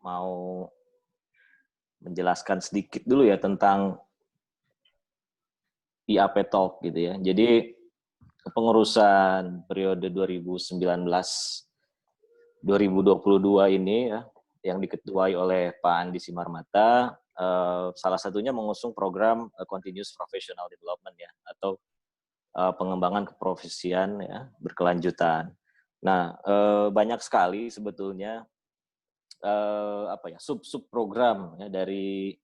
mau menjelaskan sedikit dulu ya tentang IAP Talk gitu ya. Jadi kepengurusan periode 2019-2022 ini ya, yang diketuai oleh Pak Andi Simarmata, salah satunya mengusung program Continuous Professional Development ya, atau pengembangan keprofesian ya, berkelanjutan. Nah, banyak sekali sebetulnya sub program ya, dari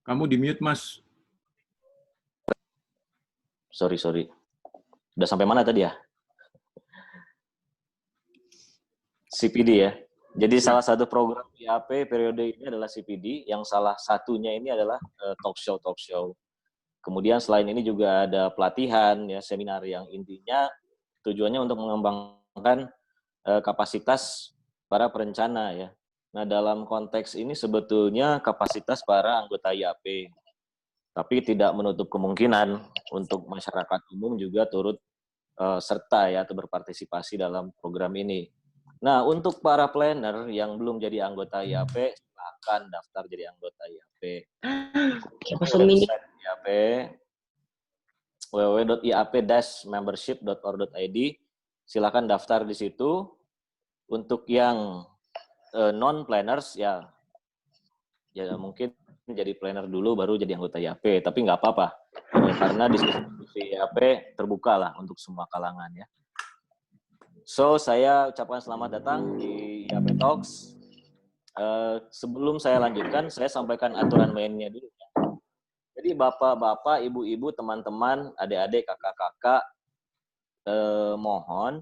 Kamu di mute, Mas. sorry. Udah sampai mana tadi ya? CPD ya. Jadi salah satu program IAP periode ini adalah CPD, yang salah satunya ini adalah talk show. Kemudian selain ini juga ada pelatihan ya, seminar yang intinya tujuannya untuk mengembangkan kapasitas para perencana ya. Nah, dalam konteks ini sebetulnya kapasitas para anggota IAP, tapi tidak menutup kemungkinan untuk masyarakat umum juga turut serta ya atau berpartisipasi dalam program ini. Nah, untuk para planner yang belum jadi anggota IAP, silakan daftar jadi anggota IAP. Website IAP www.iap-membership.org.id. Silakan daftar di situ. Untuk yang non-planners ya mungkin jadi planner dulu baru jadi anggota IAP, tapi nggak apa-apa. Karena diskusi IAP terbuka lah untuk semua kalangan ya. So, saya ucapkan selamat datang di IAP Talks. Sebelum saya lanjutkan, saya sampaikan aturan mainnya dulu. Jadi bapak-bapak, ibu-ibu, teman-teman, adik-adik, kakak-kakak, mohon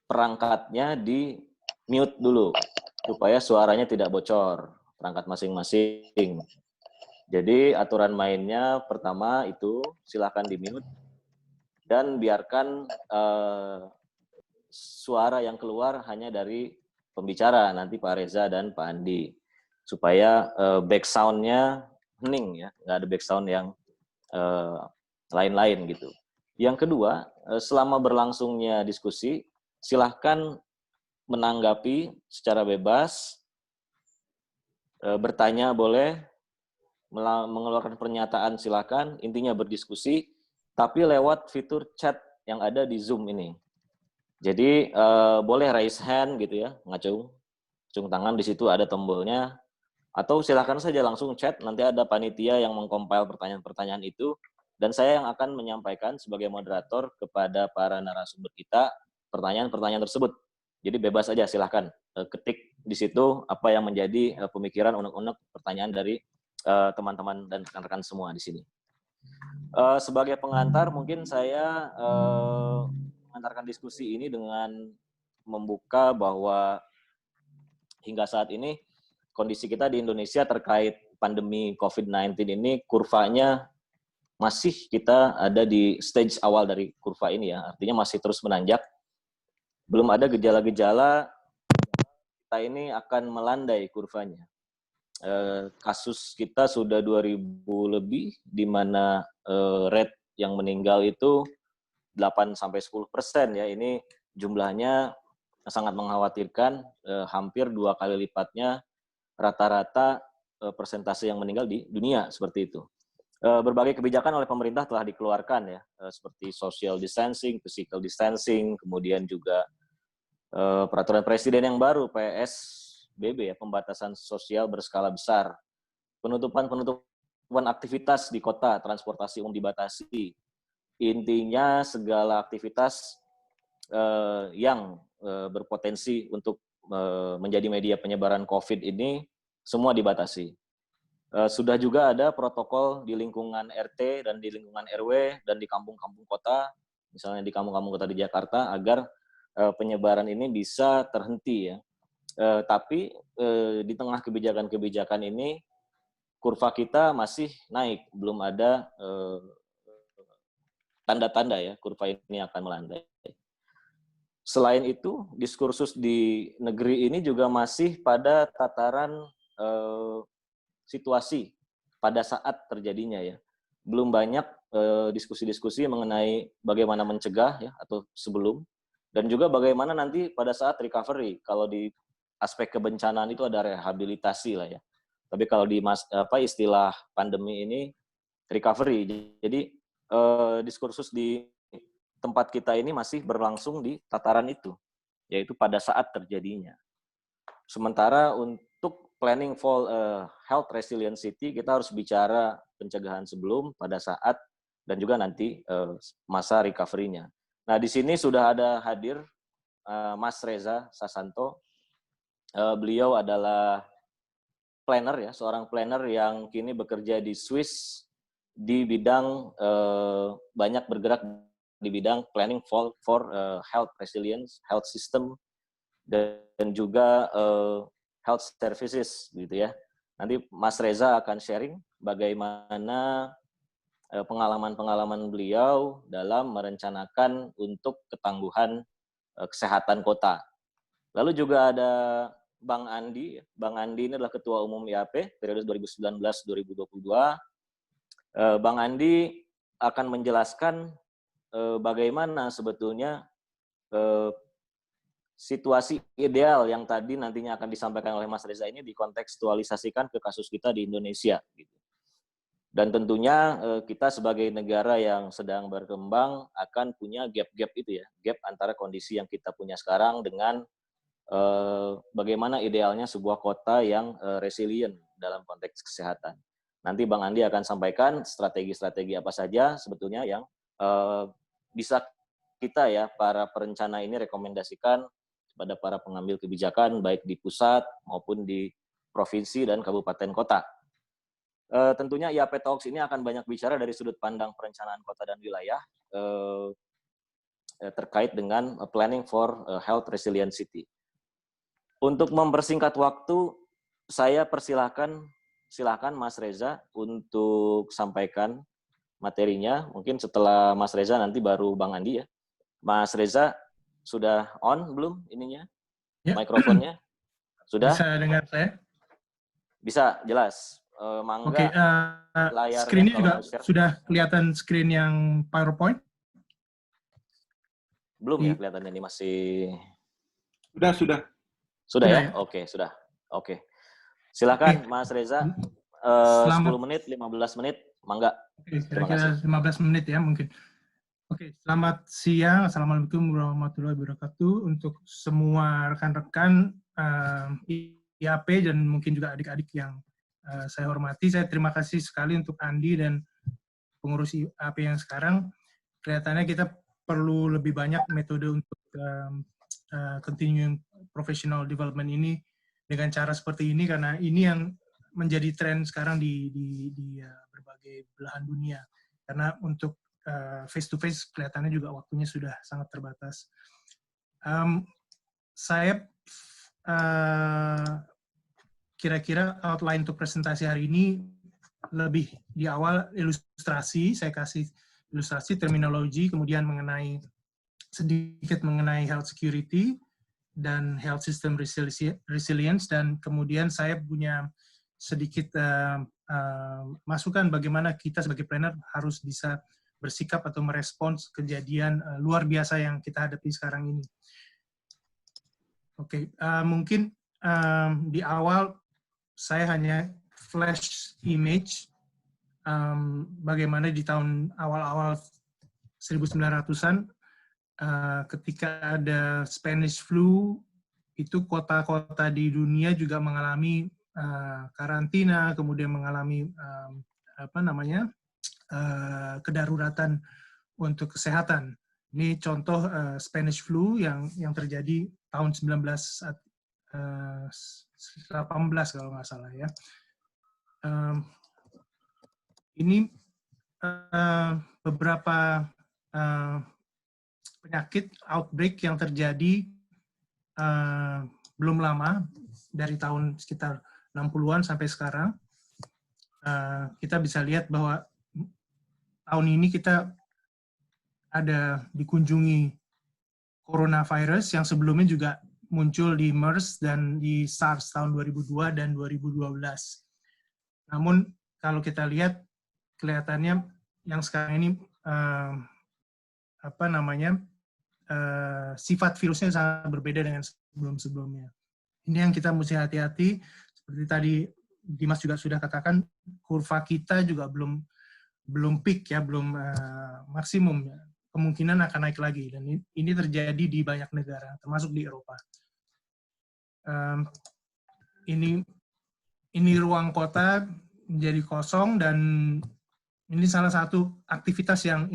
perangkatnya di mute dulu supaya suaranya tidak bocor, perangkat masing-masing. Jadi aturan mainnya pertama itu silakan di mute dan biarkan suara yang keluar hanya dari pembicara, nanti Pak Reza dan Pak Andi, supaya back sound-nya hening ya, nggak ada back sound yang lain-lain gitu. Yang kedua, selama berlangsungnya diskusi, silahkan menanggapi secara bebas, bertanya boleh, mengeluarkan pernyataan silahkan, intinya berdiskusi, tapi lewat fitur chat yang ada di Zoom ini. Jadi boleh raise hand gitu ya, ngacung tangan, di situ ada tombolnya, atau silakan saja langsung chat, nanti ada panitia yang mengcompile pertanyaan-pertanyaan itu, dan saya yang akan menyampaikan sebagai moderator kepada para narasumber kita pertanyaan-pertanyaan tersebut. Jadi bebas aja, silahkan ketik di situ apa yang menjadi pemikiran unek-unek pertanyaan dari teman-teman dan rekan-rekan semua di sini. Sebagai pengantar, mungkin saya mengantarkan diskusi ini dengan membuka bahwa hingga saat ini kondisi kita di Indonesia terkait pandemi COVID-19 ini, kurvanya masih kita ada di stage awal dari kurva ini ya, artinya masih terus menanjak. Belum ada gejala-gejala kita ini akan melandai kurvanya. Kasus kita sudah 2.000 lebih, di mana rate yang meninggal itu 8-10% ya. Ini jumlahnya sangat mengkhawatirkan, hampir 2 kali lipatnya rata-rata persentase yang meninggal di dunia, seperti itu. Berbagai kebijakan oleh pemerintah telah dikeluarkan ya, seperti social distancing, physical distancing, kemudian juga peraturan presiden yang baru PSBB ya, pembatasan sosial berskala besar, penutupan aktivitas di kota, transportasi umum dibatasi. Intinya segala aktivitas yang berpotensi untuk menjadi media penyebaran COVID ini semua dibatasi. Sudah juga ada protokol di lingkungan RT dan di lingkungan RW dan di kampung-kampung kota, misalnya di kampung-kampung kota di Jakarta, agar penyebaran ini bisa terhenti ya. Tapi di tengah kebijakan-kebijakan ini, kurva kita masih naik, belum ada tanda-tanda ya kurva ini akan melandai. Selain itu, diskursus di negeri ini juga masih pada tataran situasi pada saat terjadinya ya. Belum banyak diskusi-diskusi mengenai bagaimana mencegah ya atau sebelum, dan juga bagaimana nanti pada saat recovery. Kalau di aspek kebencanaan itu ada rehabilitasi lah ya. Tapi kalau di istilah pandemi ini recovery. Jadi diskursus di tempat kita ini masih berlangsung di tataran itu, yaitu pada saat terjadinya. Sementara untuk planning for health resilient city, kita harus bicara pencegahan sebelum, pada saat, dan juga nanti masa recovery-nya. Nah, di sini sudah ada hadir Mas Reza Sasanto. Beliau adalah planner ya, seorang planner yang kini bekerja di Swiss di bidang banyak bergerak di bidang planning for health resilience, health system, dan juga health services gitu ya. Nanti Mas Reza akan sharing bagaimana pengalaman-pengalaman beliau dalam merencanakan untuk ketangguhan kesehatan kota. Lalu juga ada Bang Andi. Bang Andi ini adalah Ketua Umum IAP periode 2019-2022. Bang Andi akan menjelaskan bagaimana sebetulnya situasi ideal yang tadi nantinya akan disampaikan oleh Mas Reza ini dikontekstualisasikan ke kasus kita di Indonesia. Dan tentunya kita sebagai negara yang sedang berkembang akan punya gap-gap itu ya, gap antara kondisi yang kita punya sekarang dengan bagaimana idealnya sebuah kota yang resilient dalam konteks kesehatan. Nanti Bang Andi akan sampaikan strategi-strategi apa saja sebetulnya yang bisa kita ya, para perencana ini rekomendasikan kepada para pengambil kebijakan baik di pusat maupun di provinsi dan kabupaten kota. Tentunya IAP Talks ini akan banyak bicara dari sudut pandang perencanaan kota dan wilayah terkait dengan planning for health resilient city. Untuk mempersingkat waktu, saya silakan Mas Reza untuk sampaikan materinya. Mungkin setelah Mas Reza nanti baru Bang Andi ya. Mas Reza sudah on belum ininya? Ya. Mikrofonnya? Sudah? Bisa dengar saya? Bisa, jelas. Mangga. Oke, screen-nya juga sudah kelihatan screen yang PowerPoint? Belum ya kelihatannya ini masih... Sudah. Sudah ya? Oke, sudah. Oke. Silakan Mas Reza, 10 menit, 15 menit, mangga. Oke, kira-kira 15 menit ya mungkin. Oke, selamat siang. Assalamualaikum warahmatullahi wabarakatuh untuk semua rekan-rekan IAP dan mungkin juga adik-adik yang saya hormati. Saya terima kasih sekali untuk Andi dan pengurus IAP yang sekarang. Kelihatannya kita perlu lebih banyak metode untuk continuing professional development ini dengan cara seperti ini, karena ini yang menjadi tren sekarang di berbagai belahan dunia. Karena untuk face to face kelihatannya juga waktunya sudah sangat terbatas. Saya kira-kira outline untuk presentasi hari ini lebih di awal ilustrasi, saya kasih ilustrasi terminologi, kemudian sedikit mengenai health security dan health system resilience, dan kemudian saya punya sedikit masukan bagaimana kita sebagai planner harus bisa bersikap atau merespons kejadian luar biasa yang kita hadapi sekarang ini. Oke, mungkin di awal saya hanya flash image bagaimana di tahun awal-awal 1900-an ketika ada Spanish flu, itu kota-kota di dunia juga mengalami karantina, kemudian mengalami kedaruratan untuk kesehatan. Ini contoh Spanish flu yang terjadi tahun 1918 kalau nggak salah ya. Ini beberapa penyakit outbreak yang terjadi belum lama, dari tahun sekitar 60-an sampai sekarang. Kita bisa lihat bahwa tahun ini kita ada dikunjungi coronavirus yang sebelumnya juga muncul di MERS dan di SARS tahun 2002 dan 2012. Namun kalau kita lihat kelihatannya yang sekarang ini sifat virusnya sangat berbeda dengan sebelum-sebelumnya. Ini yang kita mesti hati-hati. Seperti tadi Dimas juga sudah katakan, kurva kita juga belum peak ya, belum maksimum ya. Kemungkinan akan naik lagi, dan ini terjadi di banyak negara, termasuk di Eropa. Ini ruang kota menjadi kosong, dan ini salah satu aktivitas yang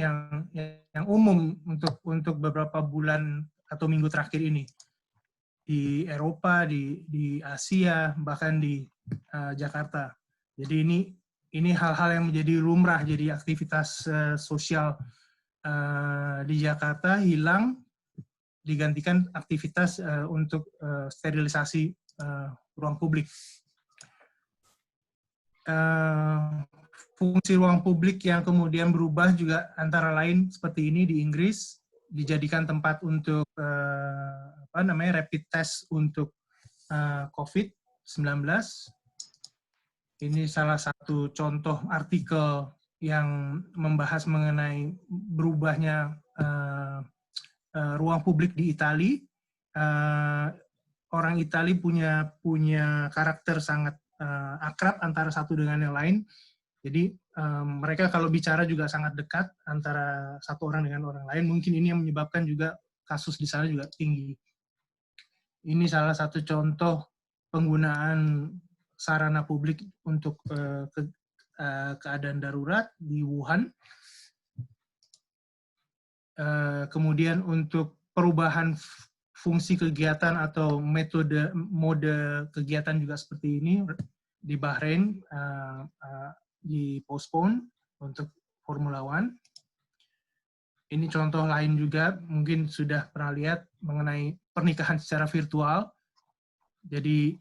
umum untuk beberapa bulan atau minggu terakhir ini di Eropa, di Asia, bahkan di Jakarta. Jadi ini hal-hal yang menjadi lumrah, jadi aktivitas sosial di Jakarta hilang, digantikan aktivitas untuk sterilisasi ruang publik. Fungsi ruang publik yang kemudian berubah juga antara lain seperti ini di Inggris, dijadikan tempat untuk rapid test untuk COVID-19. Ini salah satu contoh artikel yang membahas mengenai berubahnya ruang publik di Italia. Orang Italia punya karakter sangat akrab antara satu dengan yang lain. Jadi mereka kalau bicara juga sangat dekat antara satu orang dengan orang lain. Mungkin ini yang menyebabkan juga kasus di sana juga tinggi. Ini salah satu contoh penggunaan sarana publik untuk keadaan darurat di Wuhan. Kemudian untuk perubahan fungsi kegiatan atau mode kegiatan juga seperti ini di Bahrain, di postpone untuk Formula One. Ini contoh lain juga, mungkin sudah pernah lihat mengenai pernikahan secara virtual. Jadi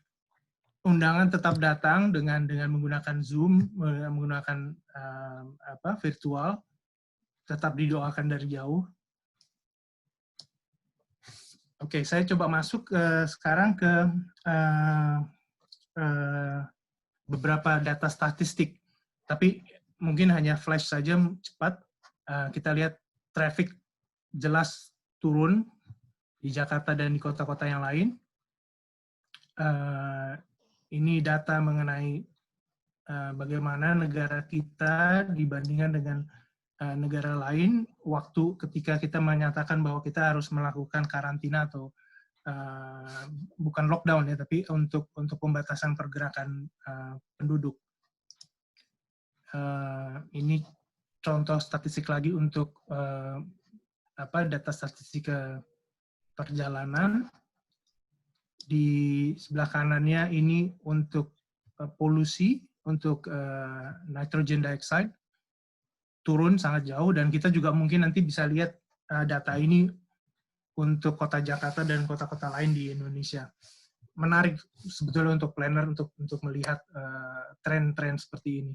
undangan tetap datang dengan menggunakan Zoom, menggunakan virtual, tetap didoakan dari jauh. Oke, saya coba masuk sekarang ke beberapa data statistik. Tapi mungkin hanya flash saja cepat. Kita lihat traffic jelas turun di Jakarta dan di kota-kota yang lain. Ini data mengenai bagaimana negara kita dibandingkan dengan negara lain waktu ketika kita menyatakan bahwa kita harus melakukan karantina atau bukan lockdown ya, tapi untuk pembatasan pergerakan penduduk. Ini contoh statistik lagi untuk data statistik perjalanan. Di sebelah kanannya ini untuk polusi, untuk nitrogen dioxide turun sangat jauh, dan kita juga mungkin nanti bisa lihat data ini untuk kota Jakarta dan kota-kota lain di Indonesia. Menarik sebetulnya untuk planner untuk melihat tren-tren seperti ini.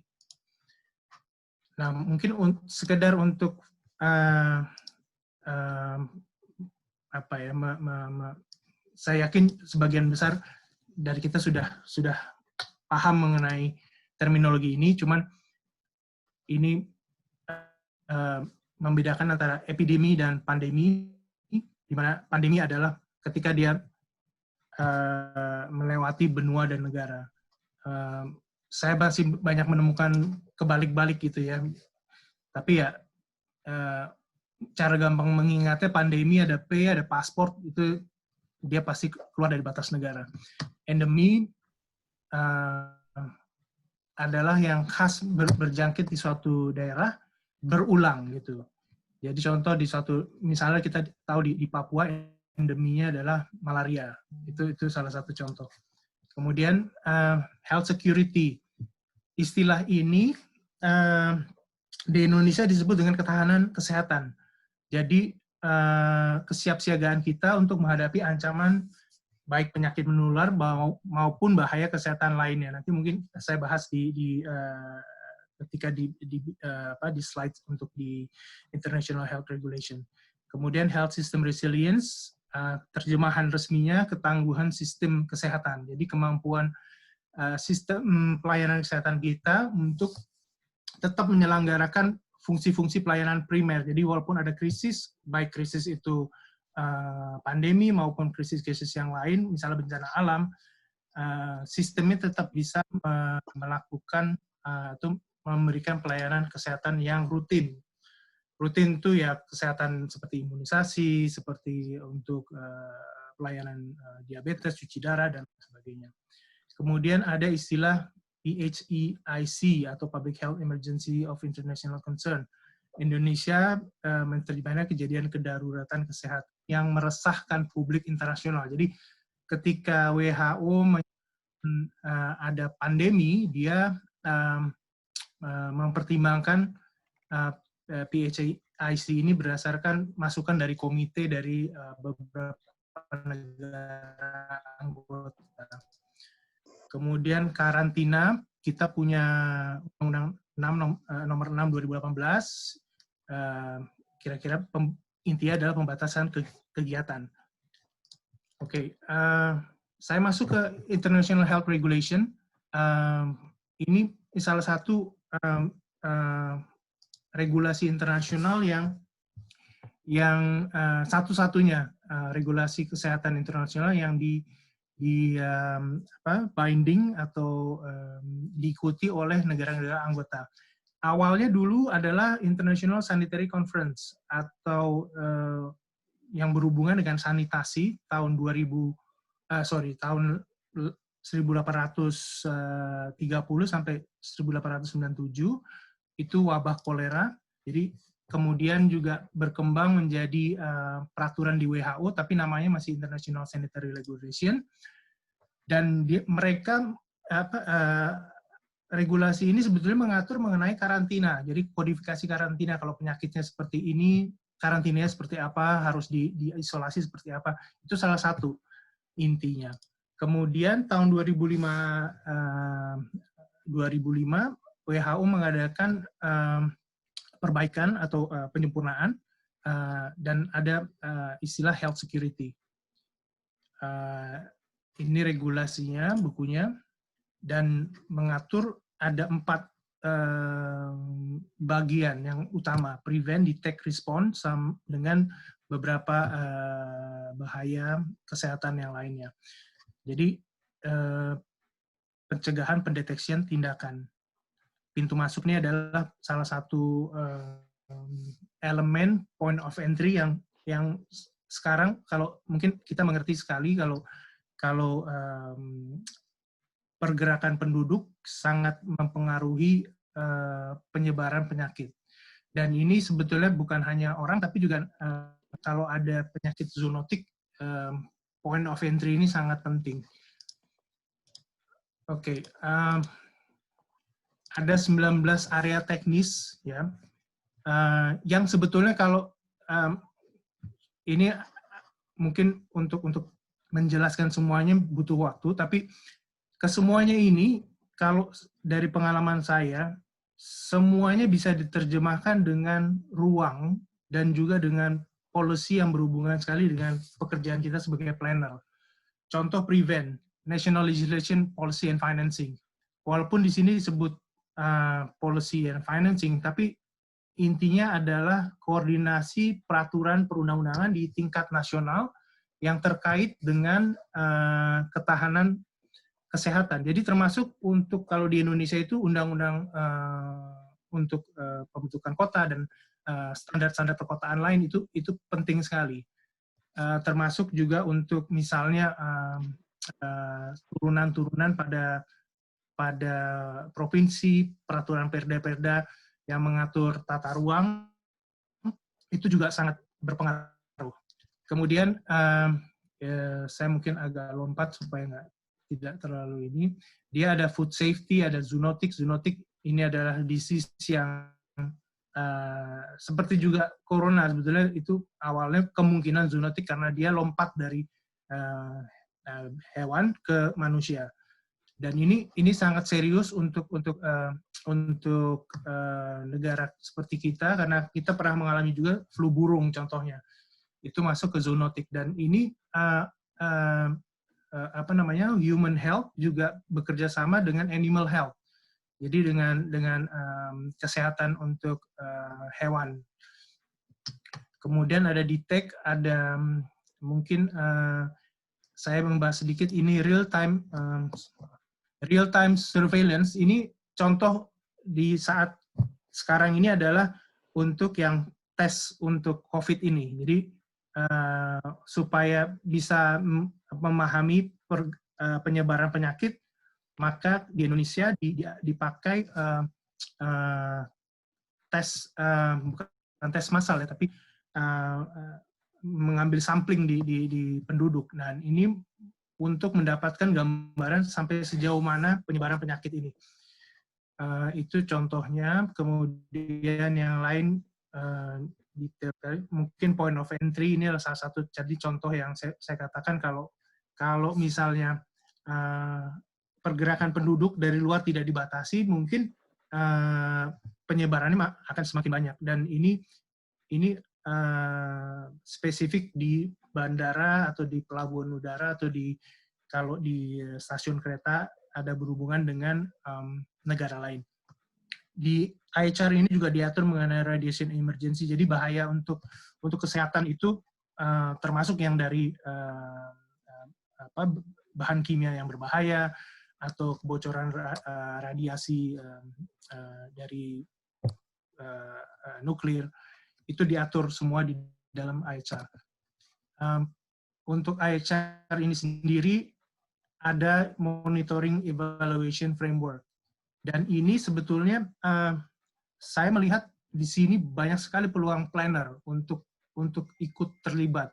Nah, mungkin sekedar untuk saya yakin sebagian besar dari kita sudah paham mengenai terminologi ini, cuman ini membedakan antara epidemi dan pandemi, di mana pandemi adalah ketika dia melewati benua dan negara. Saya masih banyak menemukan kebalik-balik gitu ya. Tapi ya cara gampang mengingatnya pandemi ada P, ada paspor, itu dia pasti keluar dari batas negara. Endemi adalah yang khas berjangkit di suatu daerah berulang gitu. Jadi contoh di misalnya kita tahu di Papua endeminya adalah malaria. Itu salah satu contoh. Kemudian health security. Istilah ini di Indonesia disebut dengan ketahanan kesehatan. Jadi kesiapsiagaan kita untuk menghadapi ancaman baik penyakit menular maupun bahaya kesehatan lainnya. Nanti mungkin saya bahas ketika di slide untuk di International Health Regulation. Kemudian Health System Resilience, terjemahan resminya ketangguhan sistem kesehatan. Jadi kemampuan sistem pelayanan kesehatan kita untuk tetap menyelenggarakan fungsi-fungsi pelayanan primer. Jadi walaupun ada krisis, baik krisis itu pandemi maupun krisis-krisis yang lain, misalnya bencana alam, sistemnya tetap bisa melakukan atau memberikan pelayanan kesehatan yang rutin. Rutin itu ya kesehatan seperti imunisasi, seperti untuk pelayanan diabetes, cuci darah, dan sebagainya. Kemudian ada istilah PHEIC atau Public Health Emergency of International Concern. Indonesia menerjemahkan kejadian kedaruratan kesehatan yang meresahkan publik internasional. Jadi ketika WHO ada pandemi, dia mempertimbangkan PHEIC ini berdasarkan masukan dari komite dari beberapa negara anggota. Kemudian karantina, kita punya Undang-Undang nomor 6 2018, kira-kira intinya adalah pembatasan kegiatan. Oke, saya masuk ke International Health Regulation. Ini salah satu regulasi internasional yang satu-satunya regulasi kesehatan internasional yang binding atau diikuti oleh negara-negara anggota. Awalnya dulu adalah International Sanitary Conference atau yang berhubungan dengan sanitasi tahun 1830 sampai 1897 itu wabah kolera. Jadi kemudian juga berkembang menjadi peraturan di WHO, tapi namanya masih International Sanitary Regulation. Dan mereka regulasi ini sebetulnya mengatur mengenai karantina. Jadi kodifikasi karantina, kalau penyakitnya seperti ini, karantinanya seperti apa, harus diisolasi seperti apa. Itu salah satu intinya. Kemudian tahun 2005 WHO mengadakan perbaikan atau penyempurnaan dan ada istilah health security. Ini regulasinya, bukunya, dan mengatur ada 4 bagian yang utama: prevent, detect, respond, dengan beberapa bahaya kesehatan yang lainnya. Jadi pencegahan, pendeteksian, tindakan. Pintu masuknya adalah salah satu elemen point of entry yang sekarang kalau mungkin kita mengerti sekali kalau pergerakan penduduk sangat mempengaruhi penyebaran penyakit. Dan ini sebetulnya bukan hanya orang, tapi juga kalau ada penyakit zoonotik, point of entry ini sangat penting. Oke, ada 19 area teknis ya, yang sebetulnya kalau ini mungkin untuk menjelaskan semuanya butuh waktu, tapi kesemuanya ini kalau dari pengalaman saya, semuanya bisa diterjemahkan dengan ruang dan juga dengan policy yang berhubungan sekali dengan pekerjaan kita sebagai planner. Contoh prevent, National Legislation, Policy and Financing. Walaupun di sini disebut policy and financing, tapi intinya adalah koordinasi peraturan perundang-undangan di tingkat nasional yang terkait dengan ketahanan kesehatan. Jadi termasuk untuk kalau di Indonesia itu undang-undang untuk pembentukan kota dan standar-standar perkotaan lain itu penting sekali. Termasuk juga untuk misalnya turunan-turunan pada provinsi, peraturan perda-perda yang mengatur tata ruang, itu juga sangat berpengaruh. Kemudian, saya mungkin agak lompat supaya tidak terlalu ini. Dia ada food safety, ada zoonotic. Zoonotic ini adalah disease yang seperti juga corona, sebetulnya itu awalnya kemungkinan zoonotic karena dia lompat dari hewan ke manusia. Dan ini sangat serius untuk negara seperti kita, karena kita pernah mengalami juga flu burung contohnya. Itu masuk ke zoonotic, dan ini human health juga bekerja sama dengan animal health. Jadi dengan kesehatan untuk hewan. Kemudian ada detect, ada mungkin saya membahas sedikit ini real time surveillance. Ini contoh di saat sekarang ini adalah untuk yang tes untuk COVID ini. Jadi supaya bisa memahami penyebaran penyakit, maka di Indonesia dipakai tes, bukan tes massal ya, tapi mengambil sampling di penduduk. Dan ini untuk mendapatkan gambaran sampai sejauh mana penyebaran penyakit ini. Itu contohnya. Kemudian yang lain detail, mungkin point of entry ini adalah salah satu jadi contoh yang saya katakan kalau misalnya pergerakan penduduk dari luar tidak dibatasi, mungkin penyebarannya akan semakin banyak. Dan ini spesifik di bandara atau di pelabuhan udara atau kalau di stasiun kereta ada berhubungan dengan negara lain. Di IHR ini juga diatur mengenai radiation emergency, jadi bahaya untuk kesehatan itu termasuk yang dari bahan kimia yang berbahaya atau kebocoran radiasi dari nuklir, itu diatur semua di dalam IHR. Untuk IHR ini sendiri ada monitoring evaluation framework. Dan ini sebetulnya saya melihat di sini banyak sekali peluang planner untuk ikut terlibat.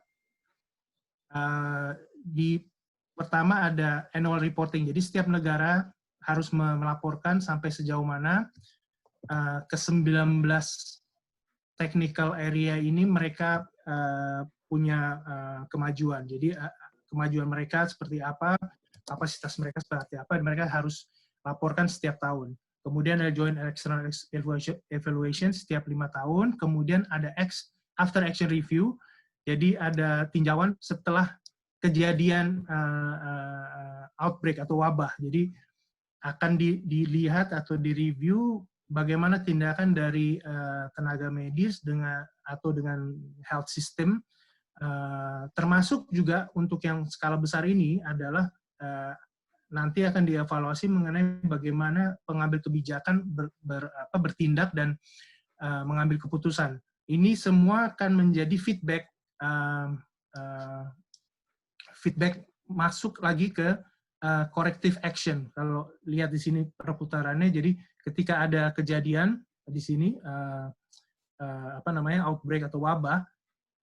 Pertama ada annual reporting, jadi setiap negara harus melaporkan sampai sejauh mana ke 19 technical area ini mereka punya kemajuan. Jadi kemajuan mereka seperti apa, kapasitas mereka seperti apa, dan mereka harus laporkan setiap tahun. Kemudian ada joint external evaluation setiap 5 tahun. Kemudian ada after action review. Jadi ada tinjauan setelah kejadian outbreak atau wabah. Jadi akan dilihat atau direview bagaimana tindakan dari tenaga medis dengan health system. Termasuk juga untuk yang skala besar ini adalah nanti akan dievaluasi mengenai bagaimana pengambil kebijakan bertindak dan mengambil keputusan. Ini semua akan menjadi feedback masuk lagi ke corrective action. Kalau lihat di sini perputarannya, jadi ketika ada kejadian di sini outbreak atau wabah,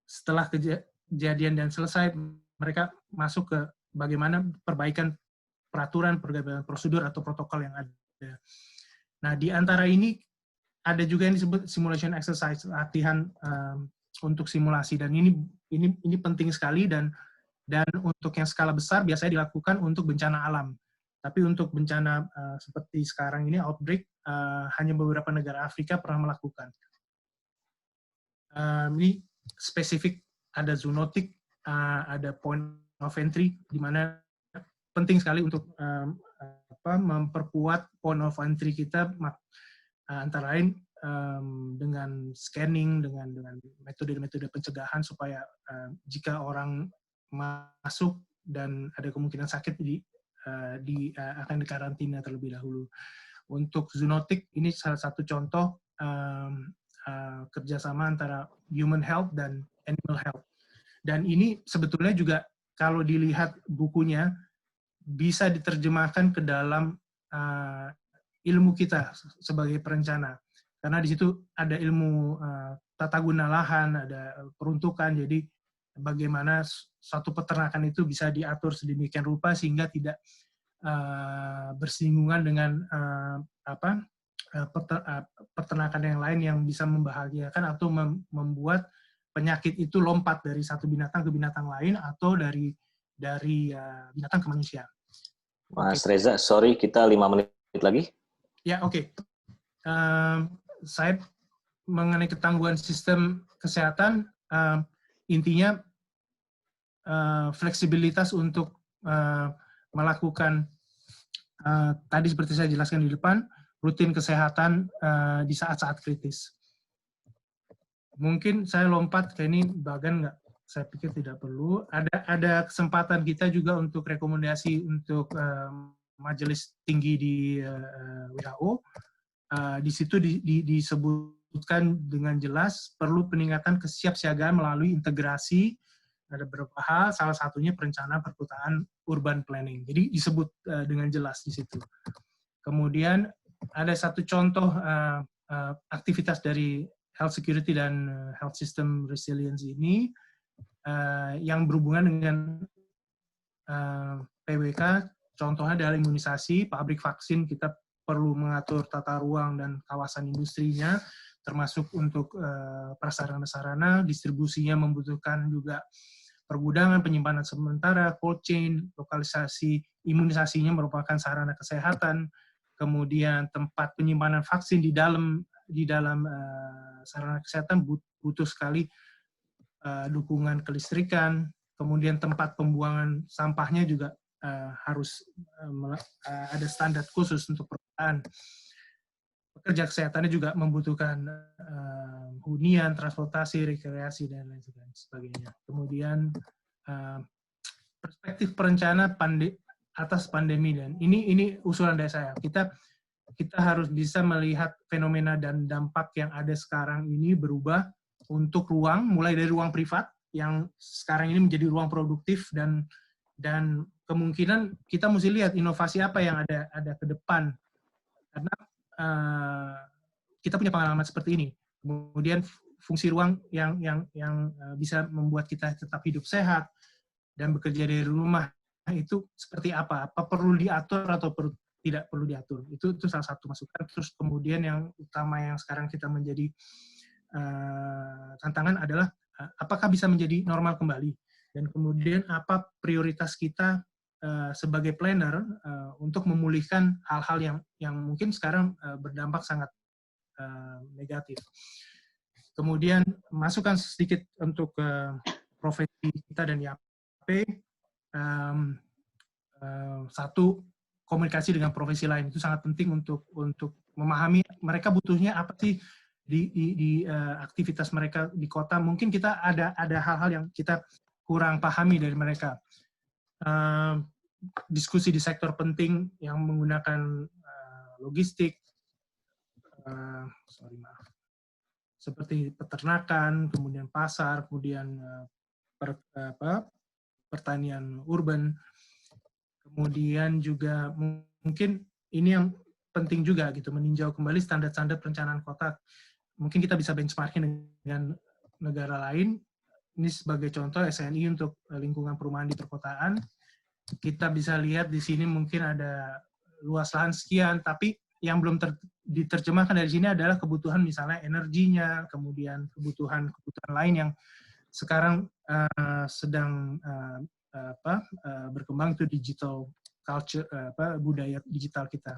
setelah kejadian dan selesai, mereka masuk ke bagaimana perbaikan peraturan, perbaikan prosedur atau protokol yang ada. Nah, di antara ini ada juga yang disebut simulation exercise, latihan untuk simulasi, dan ini penting sekali, dan untuk yang skala besar biasanya dilakukan untuk bencana alam. Tapi untuk bencana seperti sekarang ini outbreak, hanya beberapa negara Afrika pernah melakukan. Ini spesifik, ada zoonotic, ada point of entry, di mana penting sekali untuk memperkuat point of entry kita, antara lain dengan scanning, dengan metode-metode pencegahan supaya jika orang masuk dan ada kemungkinan sakit akan dikarantina terlebih dahulu. Untuk zoonotic ini salah satu contoh kerjasama antara human health dan animal health. Dan ini sebetulnya juga kalau dilihat bukunya bisa diterjemahkan ke dalam ilmu kita sebagai perencana, karena di situ ada ilmu tata guna lahan, ada peruntukan, jadi bagaimana suatu peternakan itu bisa diatur sedemikian rupa sehingga tidak bersinggungan dengan peternakan yang lain yang bisa membahayakan atau membuat penyakit itu lompat dari satu binatang ke binatang lain atau dari binatang ke manusia. Mas Reza, sorry, kita 5 menit lagi. Ya, oke. Saya mengenai ketangguhan sistem kesehatan, intinya fleksibilitas untuk melakukan tadi seperti saya jelaskan di depan, rutin kesehatan di saat-saat kritis. Mungkin saya lompat ke ini bagan nggak? Saya pikir tidak perlu. Ada kesempatan kita juga untuk rekomendasi untuk majelis tinggi di WHO. Di situ disebutkan dengan jelas perlu peningkatan kesiapsiagaan melalui integrasi. Ada beberapa hal, salah satunya perencanaan perkotaan urban planning. Jadi disebut dengan jelas di situ. Kemudian ada satu contoh aktivitas dari health security dan health system resilience ini yang berhubungan dengan PWK. Contohnya adalah imunisasi, pabrik vaksin kita perlu mengatur tata ruang dan kawasan industrinya, termasuk untuk prasarana-sarana, distribusinya membutuhkan juga pergudangan, penyimpanan sementara, cold chain, lokalisasi imunisasinya merupakan sarana kesehatan, kemudian tempat penyimpanan vaksin di dalam sarana kesehatan butuh sekali dukungan kelistrikan, kemudian tempat pembuangan sampahnya juga harus ada standar khusus untuk perkotaan. Pekerja kesehatannya juga membutuhkan hunian, transportasi, rekreasi, dan lain sebagainya. Kemudian perspektif perencana atas pandemi, dan ini usulan dari saya. Kita harus bisa melihat fenomena dan dampak yang ada sekarang ini berubah untuk ruang, mulai dari ruang privat yang sekarang ini menjadi ruang produktif, dan kemungkinan kita mesti lihat inovasi apa yang ada ke depan, karena kita punya pengalaman seperti ini. Kemudian fungsi ruang yang bisa membuat kita tetap hidup sehat dan bekerja dari rumah itu seperti apa? Apa perlu diatur atau tidak perlu diatur? Itu salah satu masukan. Terus kemudian yang utama yang sekarang kita menjadi tantangan adalah apakah bisa menjadi normal kembali, dan kemudian apa prioritas kita sebagai planner untuk memulihkan hal-hal yang mungkin sekarang berdampak sangat negatif. Kemudian masukan sedikit untuk profesi kita dan IAP. Satu, komunikasi dengan profesi lain itu sangat penting untuk memahami mereka butuhnya apa sih di aktivitas mereka di kota. Mungkin kita ada hal-hal yang kita kurang pahami dari mereka. Diskusi di sektor penting yang menggunakan logistik, seperti peternakan, kemudian pasar, kemudian pertanian urban, kemudian juga mungkin ini yang penting juga gitu, meninjau kembali standar-standar perencanaan kota. Mungkin kita bisa benchmarking dengan negara lain. Ini sebagai contoh SNI untuk lingkungan perumahan di perkotaan. Kita bisa lihat di sini mungkin ada luas lahan sekian, tapi yang belum diterjemahkan dari sini adalah kebutuhan misalnya energinya, kemudian kebutuhan lain yang sekarang sedang berkembang, itu digital culture, budaya digital kita.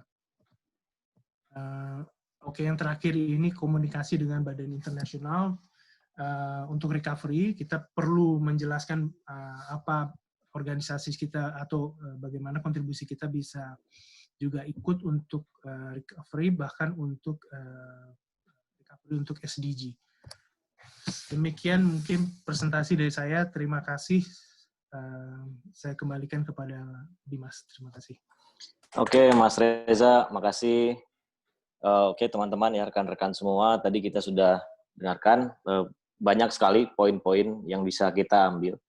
Oke, yang terakhir ini komunikasi dengan badan internasional. Untuk recovery, kita perlu menjelaskan apa organisasi kita atau bagaimana kontribusi kita bisa juga ikut untuk recovery, bahkan untuk recovery untuk SDG. Demikian mungkin presentasi dari saya. Terima kasih. Saya kembalikan kepada Dimas. Terima kasih. Oke, Mas Reza, makasih. Oke, teman-teman ya, rekan-rekan semua, tadi kita sudah dengarkan banyak sekali poin-poin yang bisa kita ambil.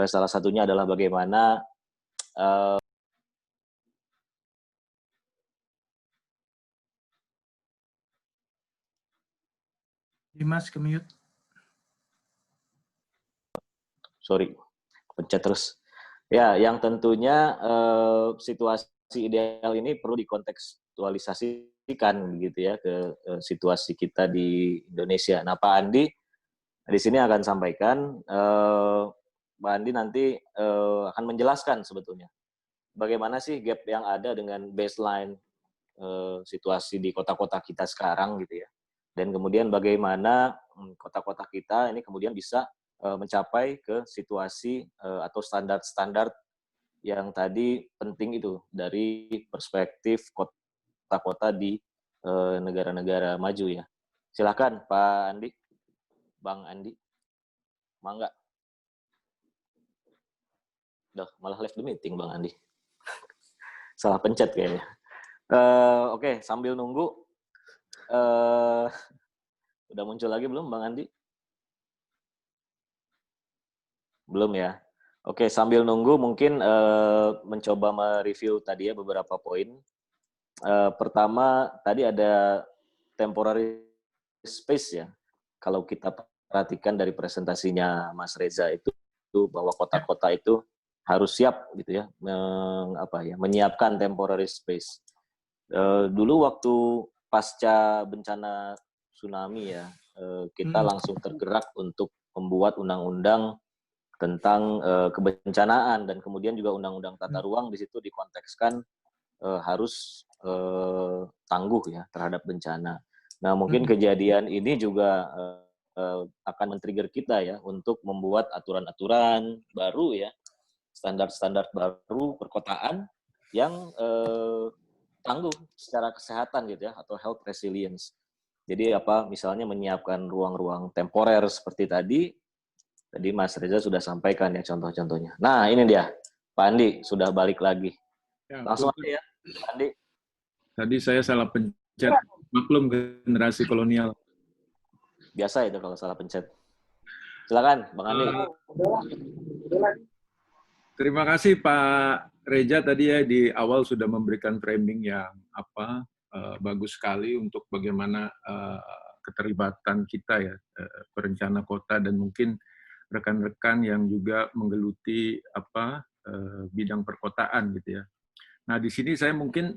Salah satunya adalah bagaimana Dimas, ke-mute. Sorry, pencet terus. Ya, yang tentunya situasi ideal ini perlu dikontekstualisasikan begitu ya ke situasi kita di Indonesia. Nah, Pak Andi di sini akan sampaikan, Pak Andi nanti akan menjelaskan sebetulnya bagaimana sih gap yang ada dengan baseline situasi di kota-kota kita sekarang gitu ya. Dan kemudian bagaimana kota-kota kita ini kemudian bisa mencapai ke situasi atau standar-standar yang tadi penting itu dari perspektif kota-kota di negara-negara maju ya. Silakan Pak Andi, Bang Andi, mangga. Udah malah left the meeting Bang Andi. Salah pencet kayaknya. Oke, sambil nunggu, udah muncul lagi belum Bang Andi? Belum ya. Oke, sambil nunggu mungkin mencoba mereview tadi ya beberapa poin. Pertama, tadi ada temporary space ya. Kalau kita perhatikan dari presentasinya Mas Reza itu bahwa kota-kota itu harus siap gitu ya, menyiapkan temporary space. Dulu waktu pasca bencana tsunami ya, kita langsung tergerak untuk membuat undang-undang tentang kebencanaan dan kemudian juga undang-undang tata ruang di situ dikontekskan harus tangguh ya terhadap bencana. Nah mungkin kejadian ini juga akan men-trigger kita ya untuk membuat aturan-aturan baru ya, standar-standar baru perkotaan yang tangguh secara kesehatan gitu ya, atau health resilience. Jadi misalnya menyiapkan ruang-ruang temporer seperti tadi Mas Reza sudah sampaikan ya contoh-contohnya. Nah ini dia, Pak Andi sudah balik lagi. Ya, Langsung aja ya, Pak Andi. tadi saya salah pencet, maklum generasi kolonial. Biasa itu kalau salah pencet. Silakan, Bang Andi. Terima kasih Pak Reza tadi ya di awal sudah memberikan framing yang bagus sekali untuk bagaimana keterlibatan kita ya perencana kota dan mungkin rekan-rekan yang juga menggeluti bidang perkotaan gitu ya. Nah di sini saya mungkin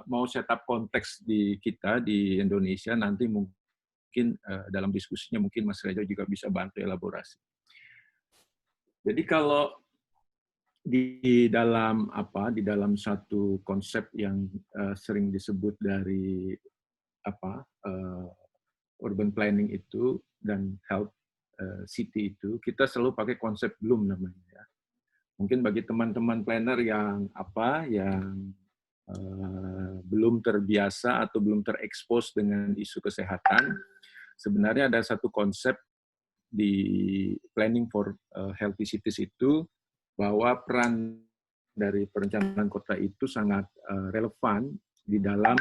mau setup konteks di kita di Indonesia, nanti mungkin dalam diskusinya mungkin Mas Reza juga bisa bantu elaborasi. Jadi kalau di dalam satu konsep yang sering disebut dari urban planning itu dan health city itu, kita selalu pakai konsep bloom namanya ya. Mungkin bagi teman-teman planner yang belum terbiasa atau belum terekspos dengan isu kesehatan, sebenarnya ada satu konsep di planning for healthy cities itu bahwa peran dari perencanaan kota itu sangat relevan di dalam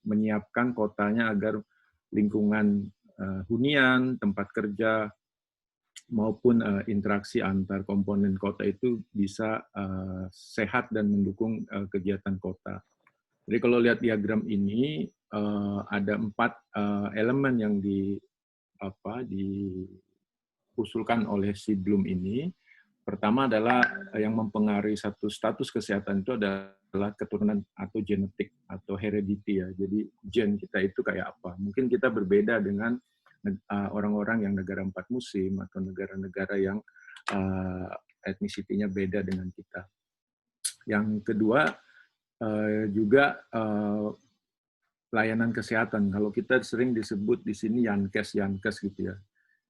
menyiapkan kotanya agar lingkungan hunian, tempat kerja, maupun interaksi antar komponen kota itu bisa sehat dan mendukung kegiatan kota. Jadi kalau lihat diagram ini, ada 4 elemen yang diusulkan oleh si Bloom ini. Pertama adalah yang mempengaruhi satu status kesehatan itu adalah keturunan atau genetik atau heredity ya. Jadi gen kita itu kayak apa? Mungkin kita berbeda dengan orang-orang yang negara 4 musim atau negara-negara yang etnisitinya beda dengan kita. Yang kedua juga layanan kesehatan. Kalau kita sering disebut di sini Yankes gitu ya.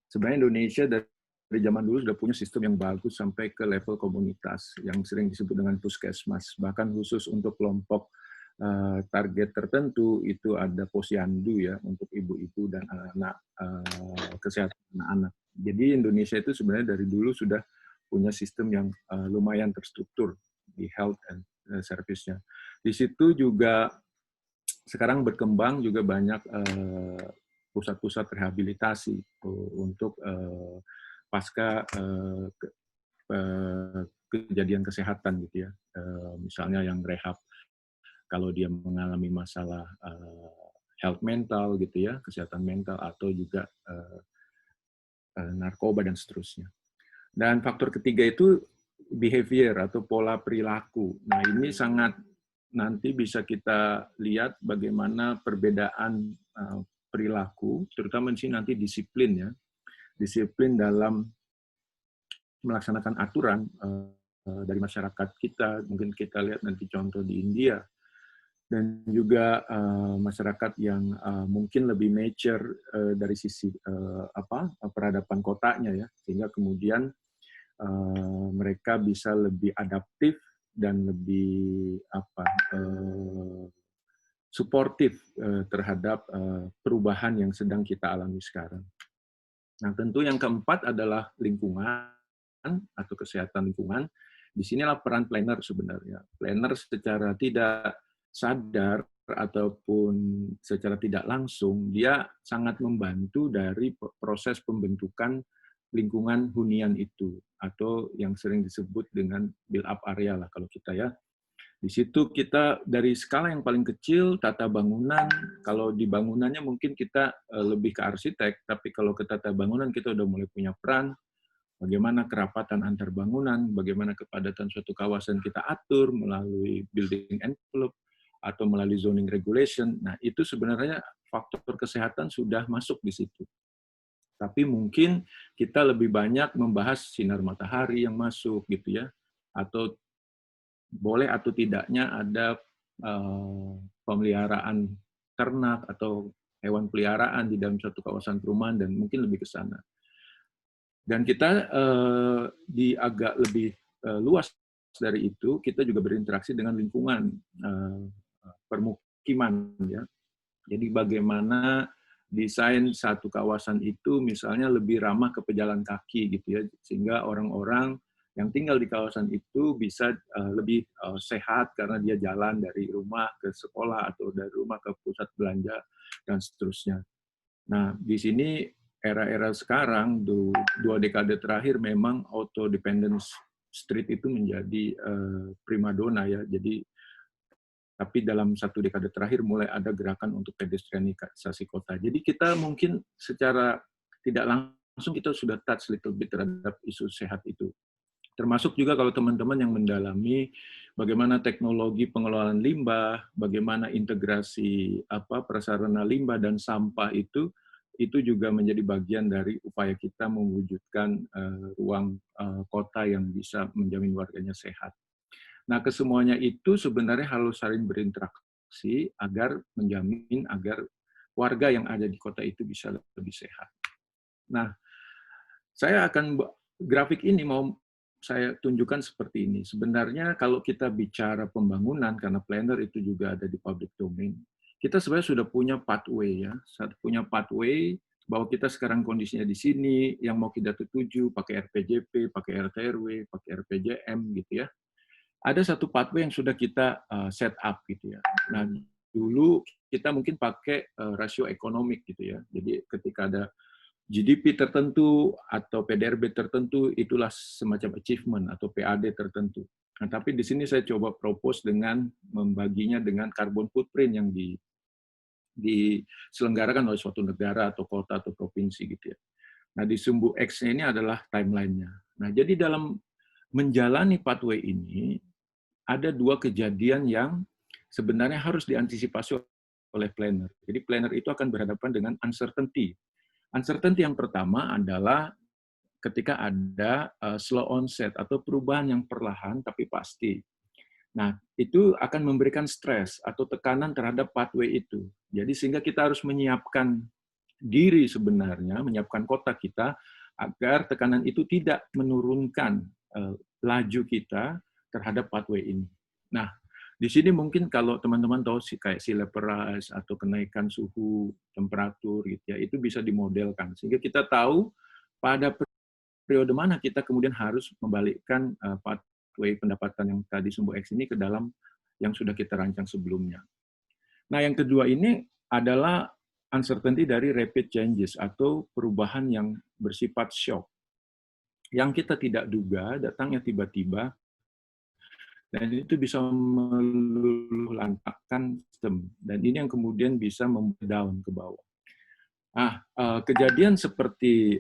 Sebenarnya Indonesia dari zaman dulu sudah punya sistem yang bagus sampai ke level komunitas yang sering disebut dengan puskesmas. Bahkan khusus untuk kelompok target tertentu itu ada posyandu ya untuk ibu-ibu dan anak-anak, kesehatan anak-anak. Jadi Indonesia itu sebenarnya dari dulu sudah punya sistem yang lumayan terstruktur di health and service-nya. Di situ juga sekarang berkembang juga banyak pusat-pusat rehabilitasi untuk pasca kejadian kesehatan gitu ya. Misalnya yang rehab kalau dia mengalami masalah health mental gitu ya, kesehatan mental atau juga narkoba dan seterusnya. Dan faktor ketiga itu behavior atau pola perilaku. Nah, ini sangat nanti bisa kita lihat bagaimana perbedaan perilaku, terutama di sini nanti disiplin ya. Disiplin dalam melaksanakan aturan dari masyarakat kita, mungkin kita lihat nanti contoh di India, dan juga masyarakat yang mungkin lebih mature dari sisi peradaban kotanya ya, sehingga kemudian mereka bisa lebih adaptif dan lebih suportif terhadap perubahan yang sedang kita alami sekarang. Nah, tentu yang keempat adalah lingkungan atau kesehatan lingkungan. Disinilah peran planner sebenarnya. Planner secara tidak sadar ataupun secara tidak langsung, dia sangat membantu dari proses pembentukan lingkungan hunian itu, atau yang sering disebut dengan build up area lah kalau kita ya. Di situ kita dari skala yang paling kecil, tata bangunan, kalau di bangunannya mungkin kita lebih ke arsitek, tapi kalau ke tata bangunan kita udah mulai punya peran, bagaimana kerapatan antar bangunan, bagaimana kepadatan suatu kawasan kita atur melalui building envelope, atau melalui zoning regulation. Nah, itu sebenarnya faktor kesehatan sudah masuk di situ. Tapi mungkin kita lebih banyak membahas sinar matahari yang masuk gitu ya, atau boleh atau tidaknya ada pemeliharaan ternak atau hewan peliharaan di dalam suatu kawasan perumahan, dan mungkin lebih ke sana. Dan kita di agak lebih luas dari itu, kita juga berinteraksi dengan lingkungan permukiman ya. Jadi bagaimana desain satu kawasan itu misalnya lebih ramah ke pejalan kaki gitu ya, sehingga orang-orang yang tinggal di kawasan itu bisa lebih sehat karena dia jalan dari rumah ke sekolah atau dari rumah ke pusat belanja dan seterusnya. Nah, di sini era-era sekarang, 2 dekade terakhir memang auto dependence street itu menjadi primadona ya. Jadi tapi dalam 1 dekade terakhir mulai ada gerakan untuk pedestrianisasi kota. Jadi kita mungkin secara tidak langsung kita sudah touch little bit terhadap isu sehat itu. Termasuk juga kalau teman-teman yang mendalami bagaimana teknologi pengelolaan limbah, bagaimana integrasi prasarana limbah dan sampah itu juga menjadi bagian dari upaya kita mewujudkan ruang kota yang bisa menjamin warganya sehat. Nah, kesemuanya itu sebenarnya harus saling berinteraksi agar menjamin agar warga yang ada di kota itu bisa lebih sehat. Nah, saya akan grafik ini mau saya tunjukkan seperti ini. Sebenarnya kalau kita bicara pembangunan, karena planner itu juga ada di public domain, kita sebenarnya sudah punya pathway ya, punya pathway bahwa kita sekarang kondisinya di sini, yang mau kita tuju pakai RPJP, pakai RT/RW, pakai RPJM gitu ya. Ada satu pathway yang sudah kita set up gitu ya. Nah, dulu kita mungkin pakai rasio ekonomik gitu ya. Jadi ketika ada GDP tertentu atau PDRB tertentu, itulah semacam achievement atau PAD tertentu. Nah, tapi di sini saya coba propose dengan membaginya dengan carbon footprint yang diselenggarakan oleh suatu negara atau kota atau provinsi gitu ya. Nah, di sumbu X-nya ini adalah timeline-nya. Nah, jadi dalam menjalani pathway ini, ada 2 kejadian yang sebenarnya harus diantisipasi oleh planner. Jadi planner itu akan berhadapan dengan uncertainty. Uncertainty yang pertama adalah ketika ada slow onset atau perubahan yang perlahan tapi pasti. Nah, itu akan memberikan stres atau tekanan terhadap pathway itu. Jadi sehingga kita harus menyiapkan diri sebenarnya, menyiapkan kota kita agar tekanan itu tidak menurunkan laju kita terhadap pathway ini. Nah, di sini mungkin kalau teman-teman tahu kayak sea level rise atau kenaikan suhu, temperatur gitu ya, itu bisa dimodelkan sehingga kita tahu pada periode mana kita kemudian harus membalikkan pathway pendapatan yang tadi sumbu X ini ke dalam yang sudah kita rancang sebelumnya. Nah, yang kedua ini adalah uncertainty dari rapid changes atau perubahan yang bersifat shock. Yang kita tidak duga, datangnya tiba-tiba, dan itu bisa meluluhlantahkan sistem. Dan ini yang kemudian bisa down ke bawah. Nah, kejadian seperti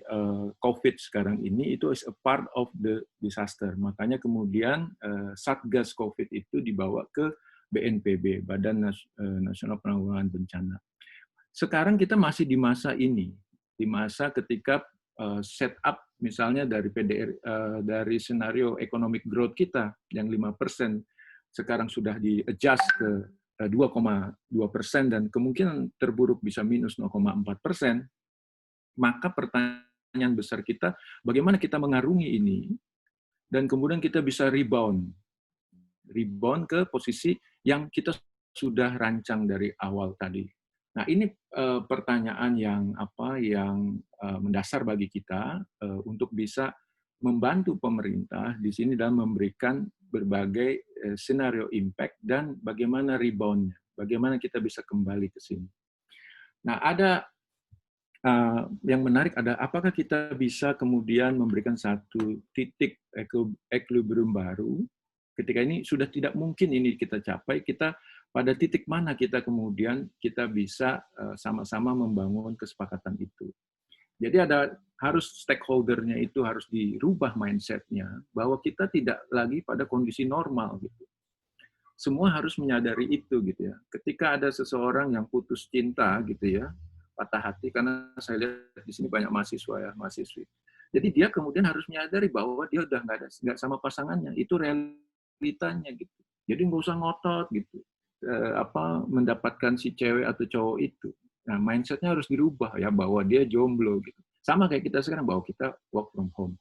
COVID sekarang ini itu is a part of the disaster. Makanya kemudian Satgas COVID itu dibawa ke BNPB, Badan Nasional Penanggulangan Bencana. Sekarang kita masih di masa ini, di masa ketika setup misalnya dari dari senario economic growth kita yang 5% sekarang sudah di-adjust ke 2,2% dan kemungkinan terburuk bisa minus 0,4%, maka pertanyaan besar kita, bagaimana kita mengarungi ini dan kemudian kita bisa rebound ke posisi yang kita sudah rancang dari awal tadi. Nah, ini pertanyaan yang mendasar bagi kita untuk bisa membantu pemerintah di sini dalam memberikan berbagai skenario impact dan bagaimana rebound-nya, bagaimana kita bisa kembali ke sini. Nah, ada yang menarik ada apakah kita bisa kemudian memberikan satu titik equilibrium baru ketika ini sudah tidak mungkin ini kita capai, kita pada titik mana kita kemudian kita bisa sama-sama membangun kesepakatan itu. Jadi harus stakeholder-nya itu harus dirubah mindset-nya bahwa kita tidak lagi pada kondisi normal gitu. Semua harus menyadari itu gitu ya. Ketika ada seseorang yang putus cinta gitu ya, patah hati karena saya lihat di sini banyak mahasiswa ya, mahasiswi. Jadi dia kemudian harus menyadari bahwa dia udah nggak sama pasangannya, itu realitanya gitu. Jadi nggak usah ngotot gitu, mendapatkan si cewek atau cowok itu. Nah, mindset-nya harus dirubah ya bahwa dia jomblo gitu. Sama kayak kita sekarang bahwa kita work from home.